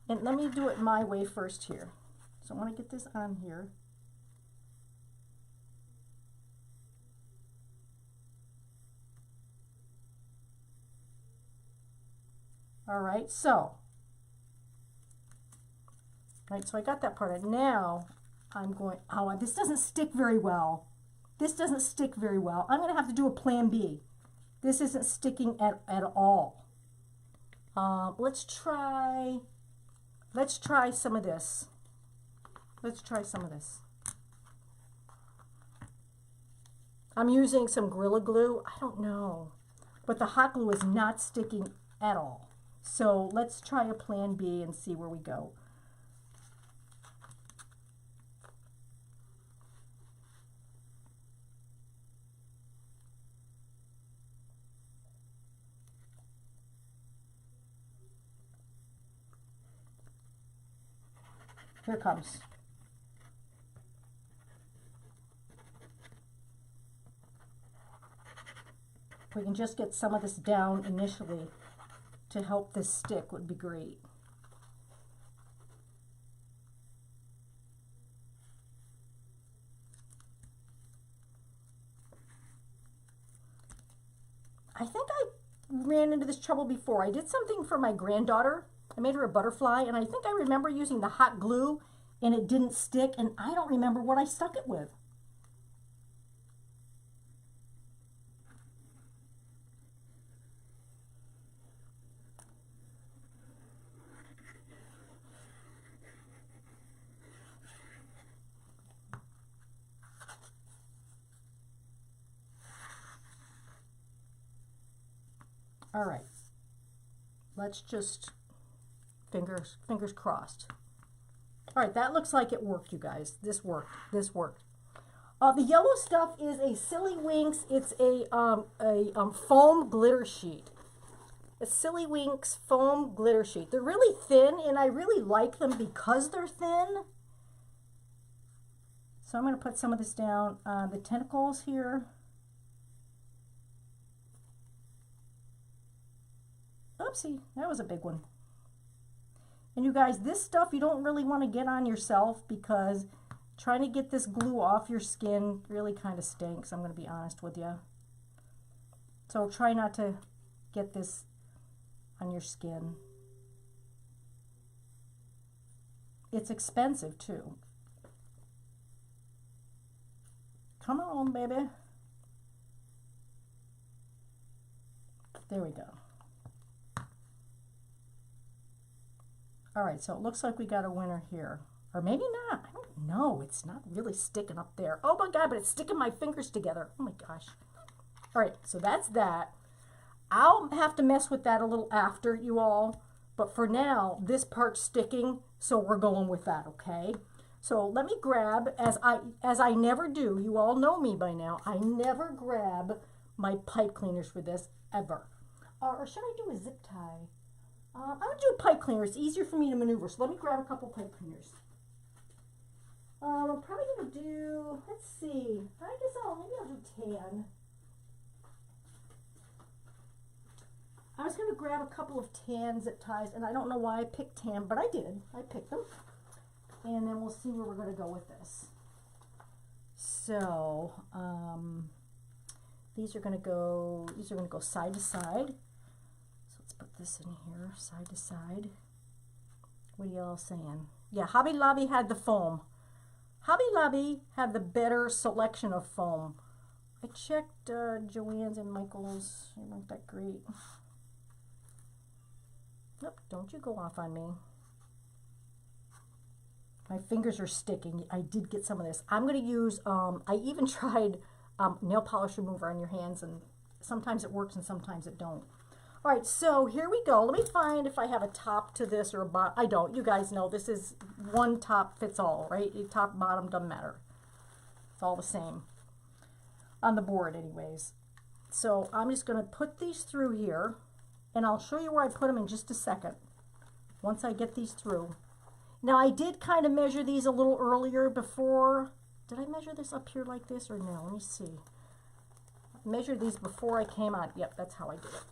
S1: And let me do it my way first here. So I want to get this on here. All right, so I got that part of. Now I'm going, oh, this doesn't stick very well. This doesn't stick very well. I'm going to have to do a plan B. This isn't sticking at all. Let's try some of this. Let's try some of this. I'm using some Gorilla Glue. I don't know. But the hot glue is not sticking at all. So let's try a plan B and see where we go. Here it comes. If we can just get some of this down initially to help this stick would be great. I think I ran into this trouble before. I did something for my granddaughter. I made her a butterfly, and I think I remember using the hot glue, and it didn't stick, and I don't remember what I stuck it with. All right, let's just fingers crossed. All right, that looks like it worked, you guys. This worked. This worked. The yellow stuff is a Silly Winks. It's a foam glitter sheet. A Silly Winks foam glitter sheet. They're really thin, and I really like them because they're thin. So I'm going to put some of this down the tentacles here. Oopsie, that was a big one. And you guys, this stuff you don't really want to get on yourself because trying to get this glue off your skin really kind of stinks, I'm going to be honest with you. So try not to get this on your skin. It's expensive too. Come on, baby. There we go. All right, so it looks like we got a winner here. Or maybe not. I don't know. It's not really sticking up there. Oh my God, but it's sticking my fingers together. Oh my gosh. All right, so that's that. I'll have to mess with that a little after, you all. But for now, this part's sticking, so we're going with that, okay? So let me grab, as I never do, you all know me by now, I never grab my pipe cleaners for this, ever. Or should I do a zip tie? I'm going to do a pipe cleaner. It's easier for me to maneuver. So let me grab a couple pipe cleaners. I'm probably going to do, let's see, I guess maybe I'll do tan. I was going to grab a couple of tan zip ties, and I don't know why I picked tan, but I did. I picked them. And then we'll see where we're going to go with this. So, these are going to go side to side. Put this in here, side to side. What are y'all saying? Yeah, Hobby Lobby had the foam. Hobby Lobby had the better selection of foam. I checked Joann's and Michael's. They weren't that great. Nope, don't you go off on me. My fingers are sticking. I did get some of this. I'm going to use, I even tried nail polish remover on your hands, and sometimes it works and sometimes it don't. All right, so here we go. Let me find if I have a top to this or a bottom. I don't. You guys know this is one top fits all, right? Top, bottom, doesn't matter. It's all the same on the board anyways. So I'm just going to put these through here, and I'll show you where I put them in just a second once I get these through. Now, I did kind of measure these a little earlier before. Did I measure this up here like this or no? Let me see. I measured these before I came on. Yep, that's how I did it.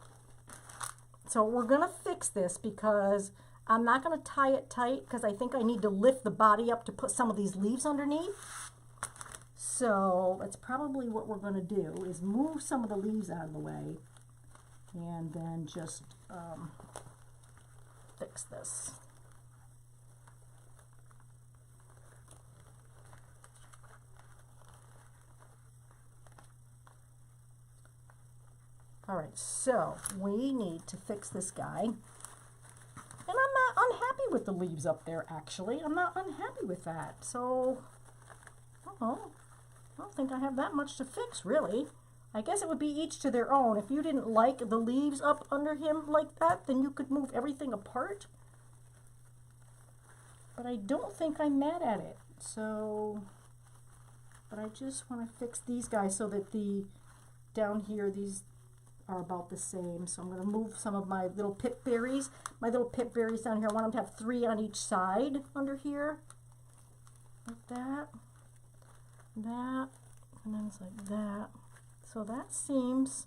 S1: So we're going to fix this because I'm not going to tie it tight because I think I need to lift the body up to put some of these leaves underneath. So that's probably what we're going to do is move some of the leaves out of the way and then just fix this. All right, so we need to fix this guy. And I'm not unhappy with the leaves up there, actually. I'm not unhappy with that. So, I don't think I have that much to fix, really. I guess it would be each to their own. If you didn't like the leaves up under him like that, then you could move everything apart. But I don't think I'm mad at it. So, but I just want to fix these guys so that down here, these are about the same. So I'm going to move some of my little pip berries. My little pip berries down here, I want them to have 3 on each side under here. Like that. That. And then it's like that. So that seems,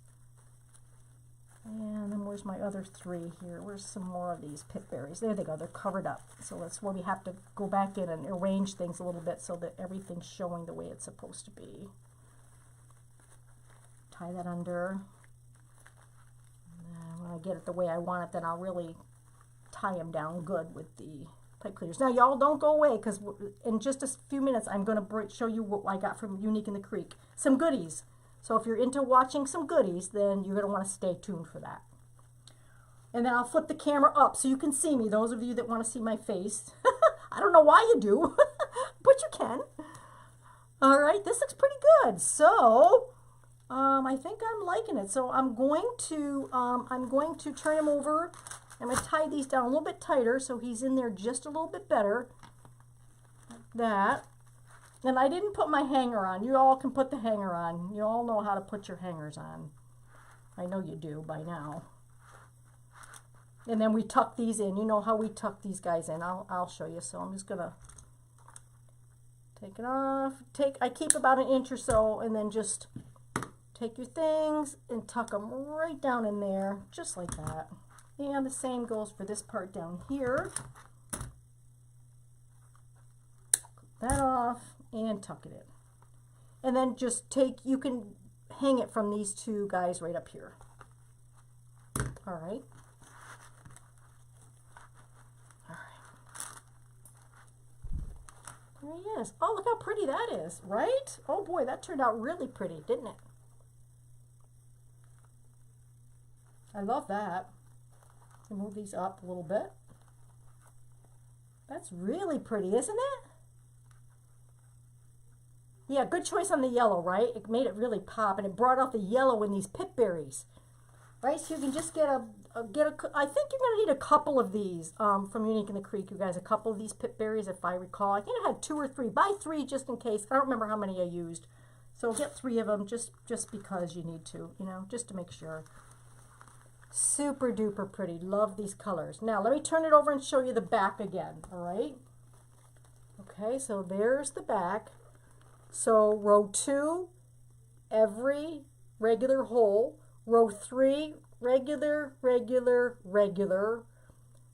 S1: and then where's my other 3 here? Where's some more of these pip berries? There they go, they're covered up. So that's where we have to go back in and arrange things a little bit so that everything's showing the way it's supposed to be. Tie that under. get it the way I want it, then I'll really tie them down good with the pipe cleaners. Now, y'all don't go away, because in just a few minutes, I'm going to show you what I got from Unique in the Creek. Some goodies. So if you're into watching some goodies, then you're going to want to stay tuned for that. And then I'll flip the camera up so you can see me, those of you that want to see my face. I don't know why you do, but you can. All right, this looks pretty good. So I think I'm liking it. So I'm going to turn him over. I'm going to tie these down a little bit tighter so he's in there just a little bit better. Like that. And I didn't put my hanger on. You all can put the hanger on. You all know how to put your hangers on. I know you do by now. And then we tuck these in. You know how we tuck these guys in. I'll show you. So I'm just going to take it off. I keep about an inch or so, and then just take your things and tuck them right down in there, just like that. And the same goes for this part down here. Cut that off and tuck it in. And then just you can hang it from these two guys right up here. All right. All right. There he is. Oh, look how pretty that is, right? Oh boy, that turned out really pretty, didn't it? I love that. Move these up a little bit. That's really pretty, isn't it? Yeah, good choice on the yellow, right? It made it really pop, and it brought out the yellow in these pip berries, right? So you can just I think you're gonna need a couple of these from Unique in the Creek, you guys. A couple of these pip berries, if I recall. I think I had 2 or 3. Buy 3 just in case. I don't remember how many I used, so get 3 of them just because you need to, you know, just to make sure. Super duper pretty. Love these colors. Now let me turn it over and show you the back again. All right. Okay, so there's the back. So row 2, every regular hole. Row 3, regular, regular, regular.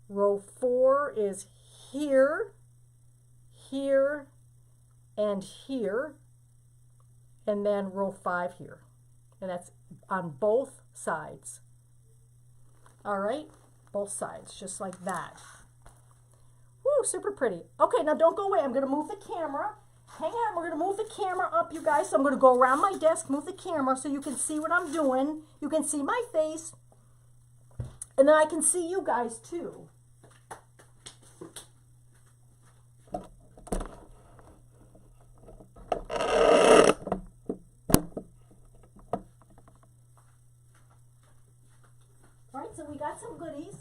S1: Row 4 is here, here, and here. And then row 5 here. And that's on both sides. All right, both sides, just like that. Woo, super pretty. Okay, now don't go away. I'm going to move the camera. Hang on, we're going to move the camera up, you guys. So I'm going to go around my desk, move the camera so you can see what I'm doing. You can see my face. And then I can see you guys too. So we got some goodies.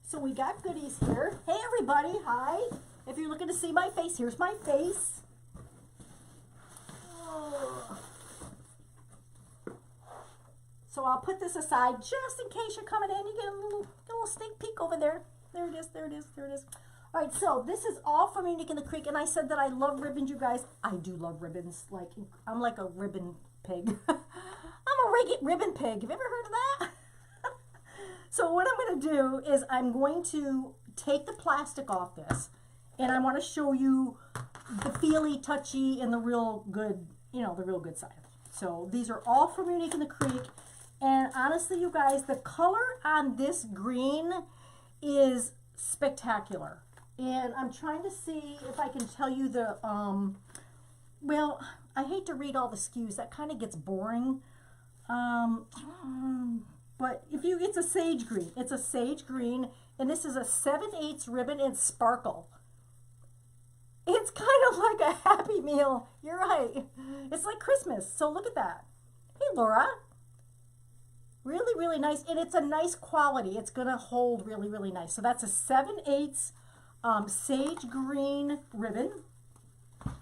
S1: So we got goodies here. Hey everybody, hi. If you're looking to see my face, here's my face. Oh. So I'll put this aside just in case you're coming in. You get a little sneak peek over there. There it is, there it is, there it is. All right, so this is all from Unique in the Creek, and I said that I love ribbons, you guys. I do love ribbons. Like, I'm like a ribbon pig. I'm a ribbon pig. Have you ever heard of that? So what I'm going to do is I'm going to take the plastic off this, and I want to show you the feely, touchy, and the real good, you know, the real good side. So these are all from Unique in the Creek, and honestly, you guys, the color on this green is spectacular. And I'm trying to see if I can tell you the, well, I hate to read all the SKUs. That kind of gets boring. But it's a sage green. It's a sage green, and this is a 7/8 ribbon and sparkle. It's kind of like a Happy Meal. You're right. It's like Christmas. So look at that. Hey, Laura. Really, really nice. And it's a nice quality. It's going to hold really, really nice. So that's a 7/8 sage green ribbon.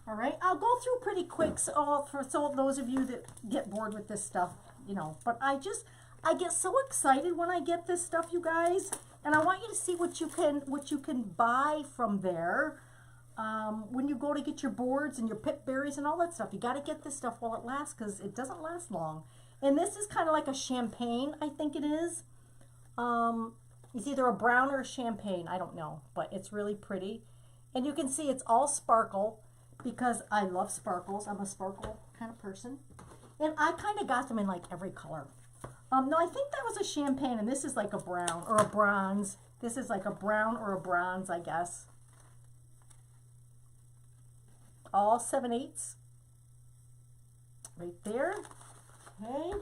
S1: All right. I'll go through pretty quick for those of you that get bored with this stuff, you know. But I get so excited when I get this stuff, you guys, and I want you to see what you can buy from there. When you go to get your boards and your pip berries and all that stuff, you got to get this stuff while it lasts, because it doesn't last long. And this is kind of like a champagne, I think it is. It's either a brown or a champagne, I don't know, but it's really pretty. And you can see it's all sparkle, because I love sparkles. I'm a sparkle kind of person. And I kind of got them in like every color. No, I think that was a champagne, and this is like a brown or a bronze. This is like a brown or a bronze, I guess. All 7/8 right there. Okay.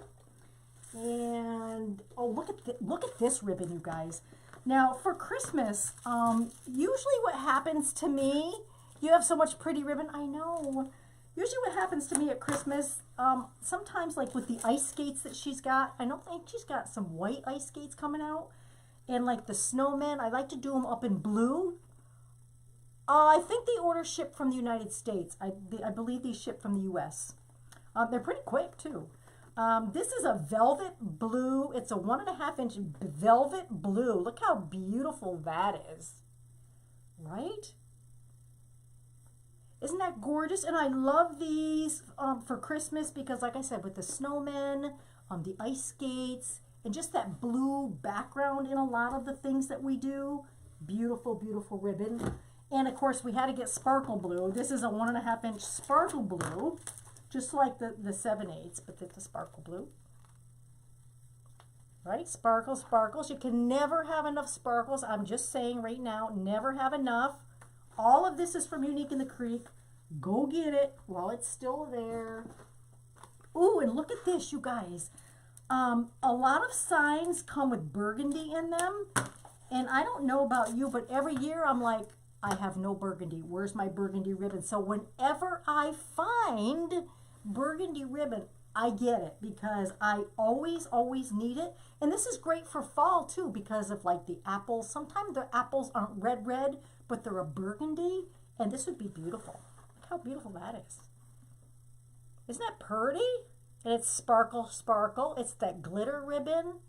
S1: And oh, look at this ribbon, you guys. Now for Christmas, usually what happens to me, you have so much pretty ribbon. I know. Usually what happens to me at Christmas, sometimes like with the ice skates that she's got, I don't think she's got some white ice skates coming out. And like the snowmen, I like to do them up in blue. I think the order shipped from the United States. I believe these ship from the US. They're pretty quick too. This is a velvet blue. It's a 1.5 inch velvet blue. Look how beautiful that is. Right? Isn't that gorgeous? And I love these for Christmas because, like I said, with the snowmen, the ice skates, and just that blue background in a lot of the things that we do. Beautiful, beautiful ribbon. And of course, we had to get sparkle blue. This is a 1.5 inch sparkle blue, just like the 7/8, but it's a sparkle blue. Right? Sparkles, sparkles. You can never have enough sparkles. I'm just saying right now, never have enough. All of this is from Unique in the Creek. Go get it while it's still there. Ooh, and look at this, you guys. A lot of signs come with burgundy in them. And I don't know about you, but every year I'm like, I have no burgundy. Where's my burgundy ribbon? So whenever I find burgundy ribbon, I get it because I always need it. And this is great for fall too because of like the apples. Sometimes the apples aren't red, but they're a burgundy, and this would be beautiful. Look how beautiful that is. Isn't that pretty? And it's sparkle, sparkle. It's that glitter ribbon,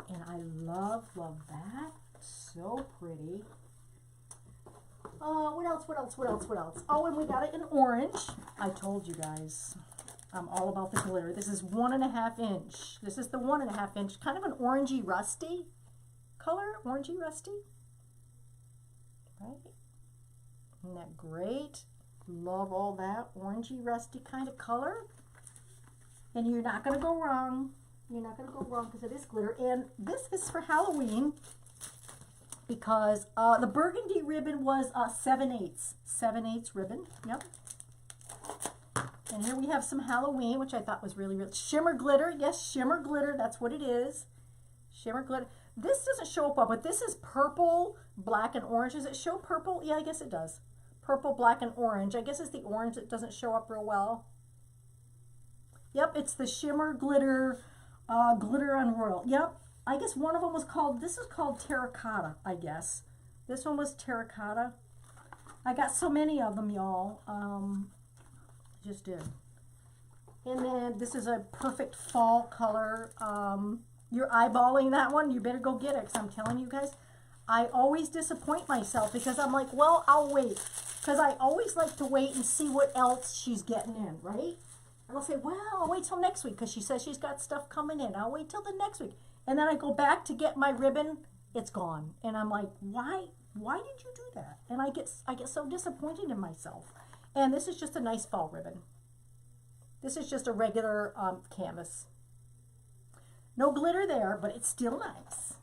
S1: and I love that. So pretty. What else? Oh, and we got it in orange. I told you guys, I'm all about the glitter. This is 1.5 inch. This is the 1.5 inch, kind of an orangey rusty color, orangey rusty. Right? Isn't that great? Love all that orangey rusty kind of color. And you're not going to go wrong. You're not going to go wrong because it is glitter. And this is for Halloween because the burgundy ribbon was 7/8. 7/8 ribbon. Yep. And here we have some Halloween, which I thought was really, really shimmer glitter. Yes, shimmer glitter. That's what it is. Shimmer glitter. This doesn't show up well, but this is purple, black, and orange. Does it show purple? Yeah, I guess it does. Purple, black, and orange. I guess it's the orange that doesn't show up real well. Yep, it's the shimmer glitter, glitter on royal. Yep, I guess one of them was called, this is called terracotta, I guess. This one was terracotta. I got so many of them, y'all. Just did. And then this is a perfect fall color. You're eyeballing that one. You better go get it because I'm telling you guys, I always disappoint myself because I'm like, well, I'll wait. Because I always like to wait and see what else she's getting in, right? And I'll say, well, I'll wait till next week because she says she's got stuff coming in. I'll wait till the next week. And then I go back to get my ribbon. It's gone. And I'm like, why did you do that? And I get so disappointed in myself. And this is just a nice fall ribbon. This is just a regular canvas. No glitter there, but it's still nice.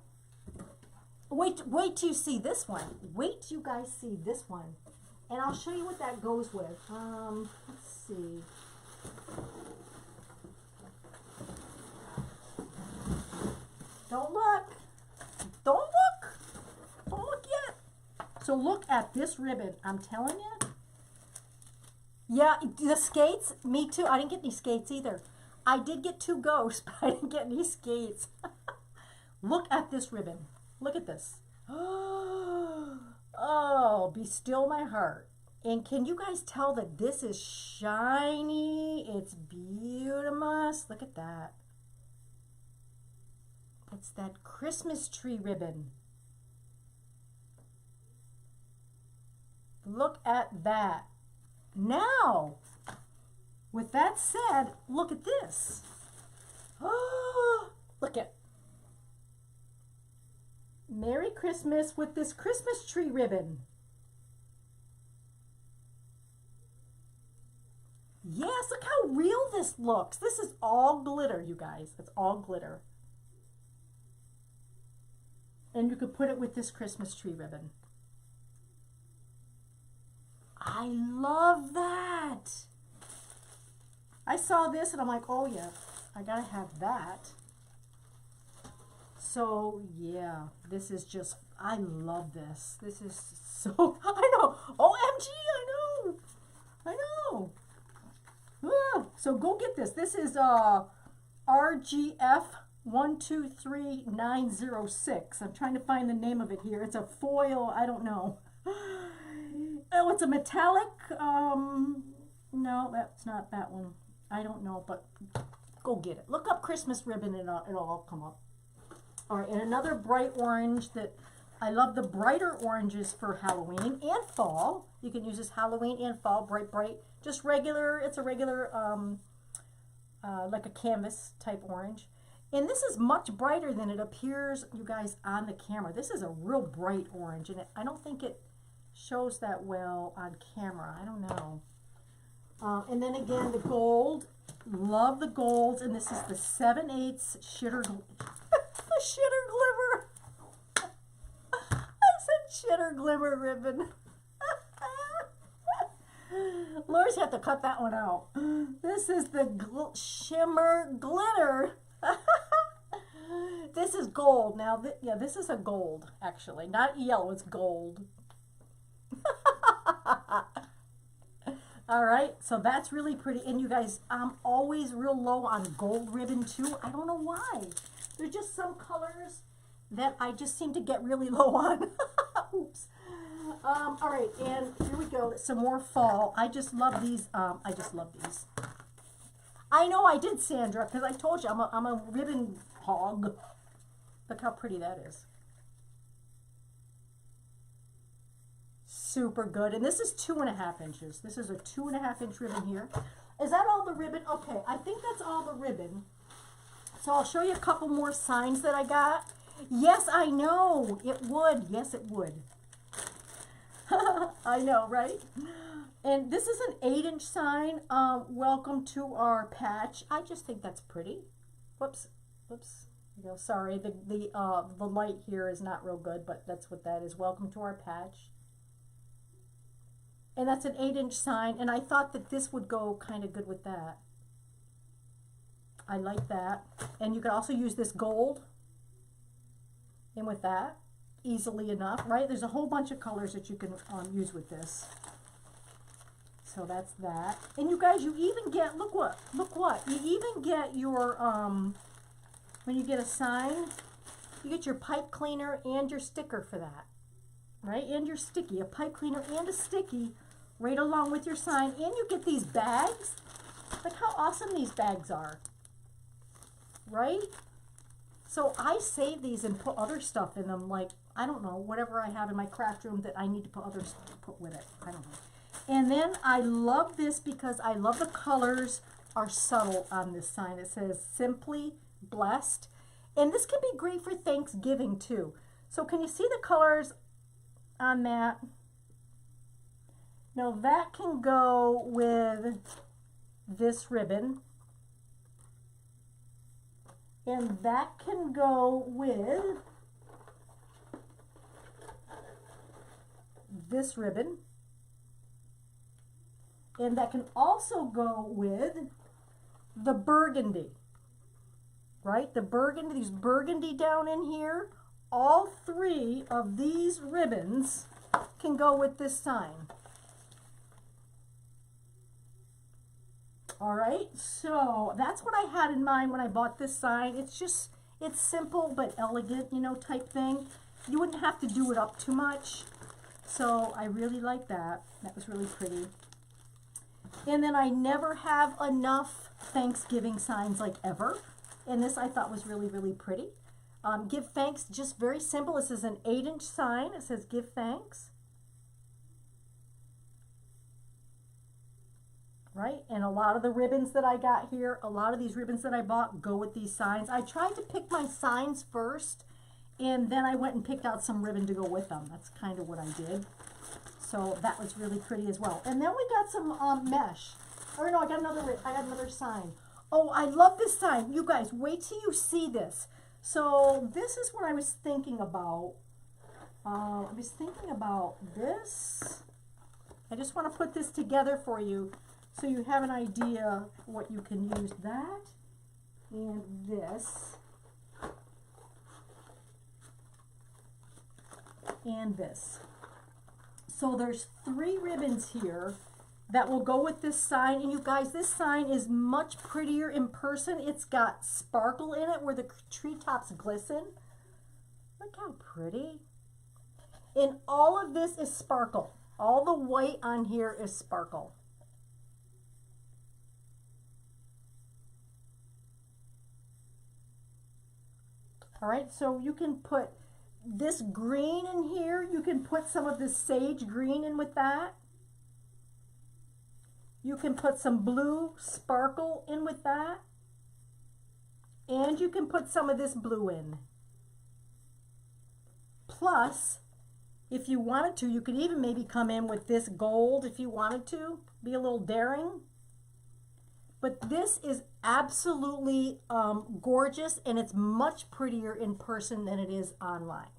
S1: Wait till you see this one. Wait till you guys see this one. And I'll show you what that goes with. Let's see. Don't look. Don't look. Don't look yet. So look at this ribbon. I'm telling you. Yeah, the skates, me too. I didn't get any skates either. I did get 2 ghosts, but I didn't get any skates. Look at this ribbon. Look at this. Oh, be still my heart. And can you guys tell that this is shiny? It's beautiful. Look at that. It's that Christmas tree ribbon. Look at that. Now, with that said, look at this. Oh, look at Merry Christmas with this Christmas tree ribbon. Yes, look how real this looks. This is all glitter, you guys. It's all glitter. And you could put it with this Christmas tree ribbon. I love that. I saw this and I'm like, oh yeah, I gotta have that. So yeah, this is just, I love this. This is so, I know, OMG, I know. Ah, so go get this. This is RGF 123906. I'm trying to find the name of it here. It's a foil, I don't know. Oh, it's a metallic, no, that's not that one. I don't know, but go get it. Look up Christmas ribbon and it'll all come up. All right, and another bright orange that I love the brighter oranges for Halloween and fall. You can use this Halloween and fall, bright, just regular. It's a regular, like a canvas type orange. And this is much brighter than it appears, you guys, on the camera. This is a real bright orange, and I don't think it shows that well on camera. I don't know. And then again, the gold. Love the golds, and this is the 7/8 shitter, the shitter glimmer. I said shitter glimmer ribbon. Laura's have to cut that one out. This is the shimmer glitter. This is gold. Now, yeah, this is a gold, actually. Not yellow, it's gold. All right, so that's really pretty. And you guys, I'm always real low on gold ribbon too. I don't know why. There's just some colors that I just seem to get really low on. Oops. All right, and here we go. Some more fall. I just love these. I just love these. I know I did, Sandra, because I told you I'm a ribbon hog. Look how pretty that is. Super good. And this is 2.5 inches. This is a 2.5 inch ribbon here. Is that all the ribbon? Okay, I think that's all the ribbon. So I'll show you a couple more signs that I got. Yes, I know. It would. Yes, it would. I know, right? And this is an 8-inch sign. Welcome to our patch. I just think that's pretty. Whoops. Whoops. You know, sorry. The light here is not real good, but that's what that is. Welcome to our patch. And that's an 8-inch sign, and I thought that this would go kind of good with that. I like that. And you can also use this gold in with that easily enough, right? There's a whole bunch of colors that you can use with this. So that's that. And you guys, you even get, look what, you even get your, when you get a sign, you get your pipe cleaner and your sticker for that, right? And your sticky, a pipe cleaner and a sticky right along with your sign. And you get these bags. Look how awesome these bags are, right? So I save these and put other stuff in them, like, I don't know, whatever I have in my craft room that I need to put other stuff to put with it. I don't know. And then I love this because I love the colors are subtle on this sign. It says Simply Blessed. And this can be great for Thanksgiving too. So can you see the colors on that? Now that can go with this ribbon. And that can go with this ribbon. And that can also go with the burgundy, right? The burgundy, these burgundy down in here. All 3 of these ribbons can go with this sign. All right, so that's what I had in mind when I bought this sign. It's just, it's simple but elegant, you know, type thing. You wouldn't have to do it up too much. So I really like that. That was really pretty. And then I never have enough Thanksgiving signs, like, ever. And this I thought was really, really pretty. Give thanks, just very simple. This is an 8-inch sign. It says give thanks. Right? And a lot of the ribbons that I got here, a lot of these ribbons that I bought go with these signs. I tried to pick my signs first, and then I went and picked out some ribbon to go with them. That's kind of what I did. So that was really pretty as well. And then we got some mesh. Or no, I got another sign. Oh, I love this sign. You guys, wait till you see this. So this is what I was thinking about. I was thinking about this. I just want to put this together for you so you have an idea what you can use. That and this and this. So there's 3 ribbons here that will go with this sign. And you guys, this sign is much prettier in person. It's got sparkle in it where the treetops glisten. Look how pretty. And all of this is sparkle. All the white on here is sparkle. All right, so you can put this green in here. You can put some of this sage green in with that. You can put some blue sparkle in with that. And you can put some of this blue in. Plus, if you wanted to, you could even maybe come in with this gold if you wanted to. Be a little daring. But this is absolutely gorgeous, and it's much prettier in person than it is online.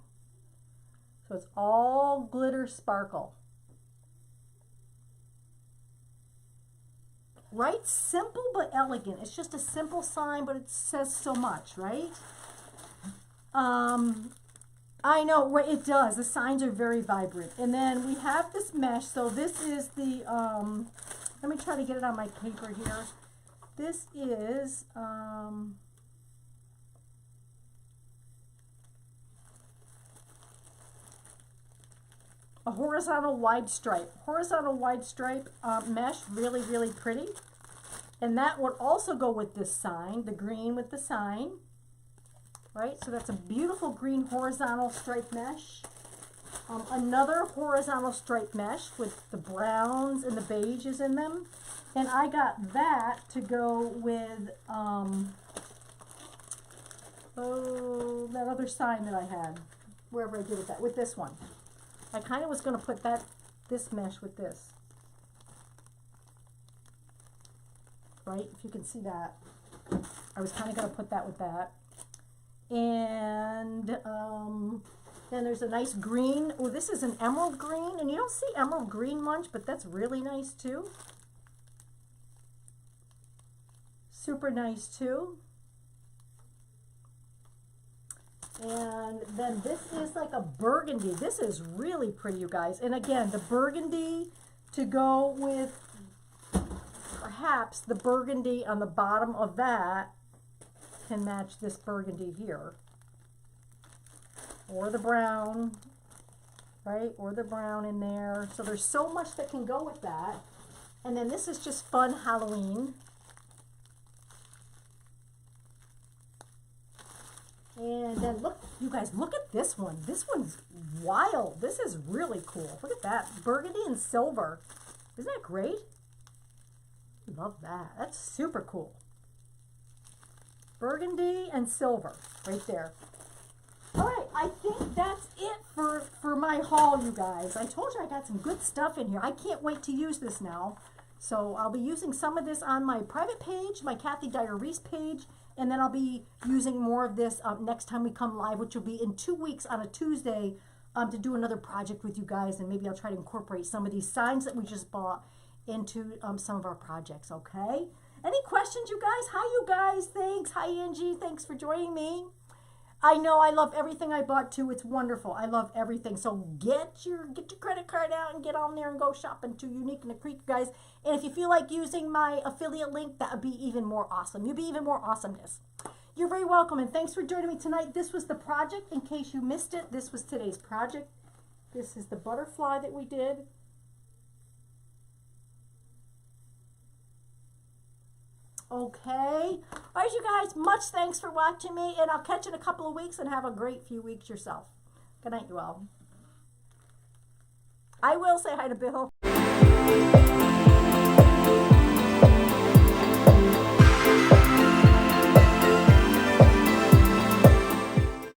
S1: So it's all glitter sparkle. Right? Simple but elegant. It's just a simple sign, but it says so much, right? I know, right, it does. The signs are very vibrant. And then we have this mesh. So this is the, let me try to get it on my paper here. This is, a horizontal wide stripe. Horizontal wide stripe mesh, really, really pretty. And that would also go with this sign, the green with the sign. Right, so that's a beautiful green horizontal stripe mesh. Another horizontal stripe mesh with the browns and the beiges in them. And I got that to go with, that other sign that I had, wherever I did it, with this one. I kind of was going to put this mesh with this. Right, if you can see that. I was kind of going to put that with that. And then there's a nice green. Oh, this is an emerald green, and you don't see emerald green much, but that's really nice too. Super nice too. And then this is like a burgundy. This is really pretty, you guys. And again, the burgundy to go with perhaps the burgundy on the bottom of that can match this burgundy here, or the brown, right, or the brown in there. So there's so much that can go with that. And then this is just fun Halloween. And then look, you guys, look at this one. This one's wild. This is really cool. Look at that, burgundy and silver. Isn't that great? Love that. That's super cool. Burgundy and silver right there. All right, I think that's it for my haul, you guys. I told you I got some good stuff in here. I can't wait to use this now. So I'll be using some of this on my private page, my Kathy Dyer Wreaths page, and then I'll be using more of this next time we come live, which will be in 2 weeks on a Tuesday, to do another project with you guys, and maybe I'll try to incorporate some of these signs that we just bought into some of our projects, okay? Any questions, you guys? Hi, you guys. Thanks. Hi, Angie. Thanks for joining me. I know I love everything I bought too. It's wonderful. I love everything. So get your credit card out and get on there and go shopping to Unique in the Creek, guys. And if you feel like using my affiliate link, that would be even more awesome. You'd be even more awesomeness. You're very welcome, and thanks for joining me tonight. This was the project. In case you missed it, this was today's project. This is the butterfly that we did. Okay. All right, you guys, much thanks for watching me, and I'll catch you in a couple of weeks, and have a great few weeks yourself. Good night, you all. I will say hi to Bill.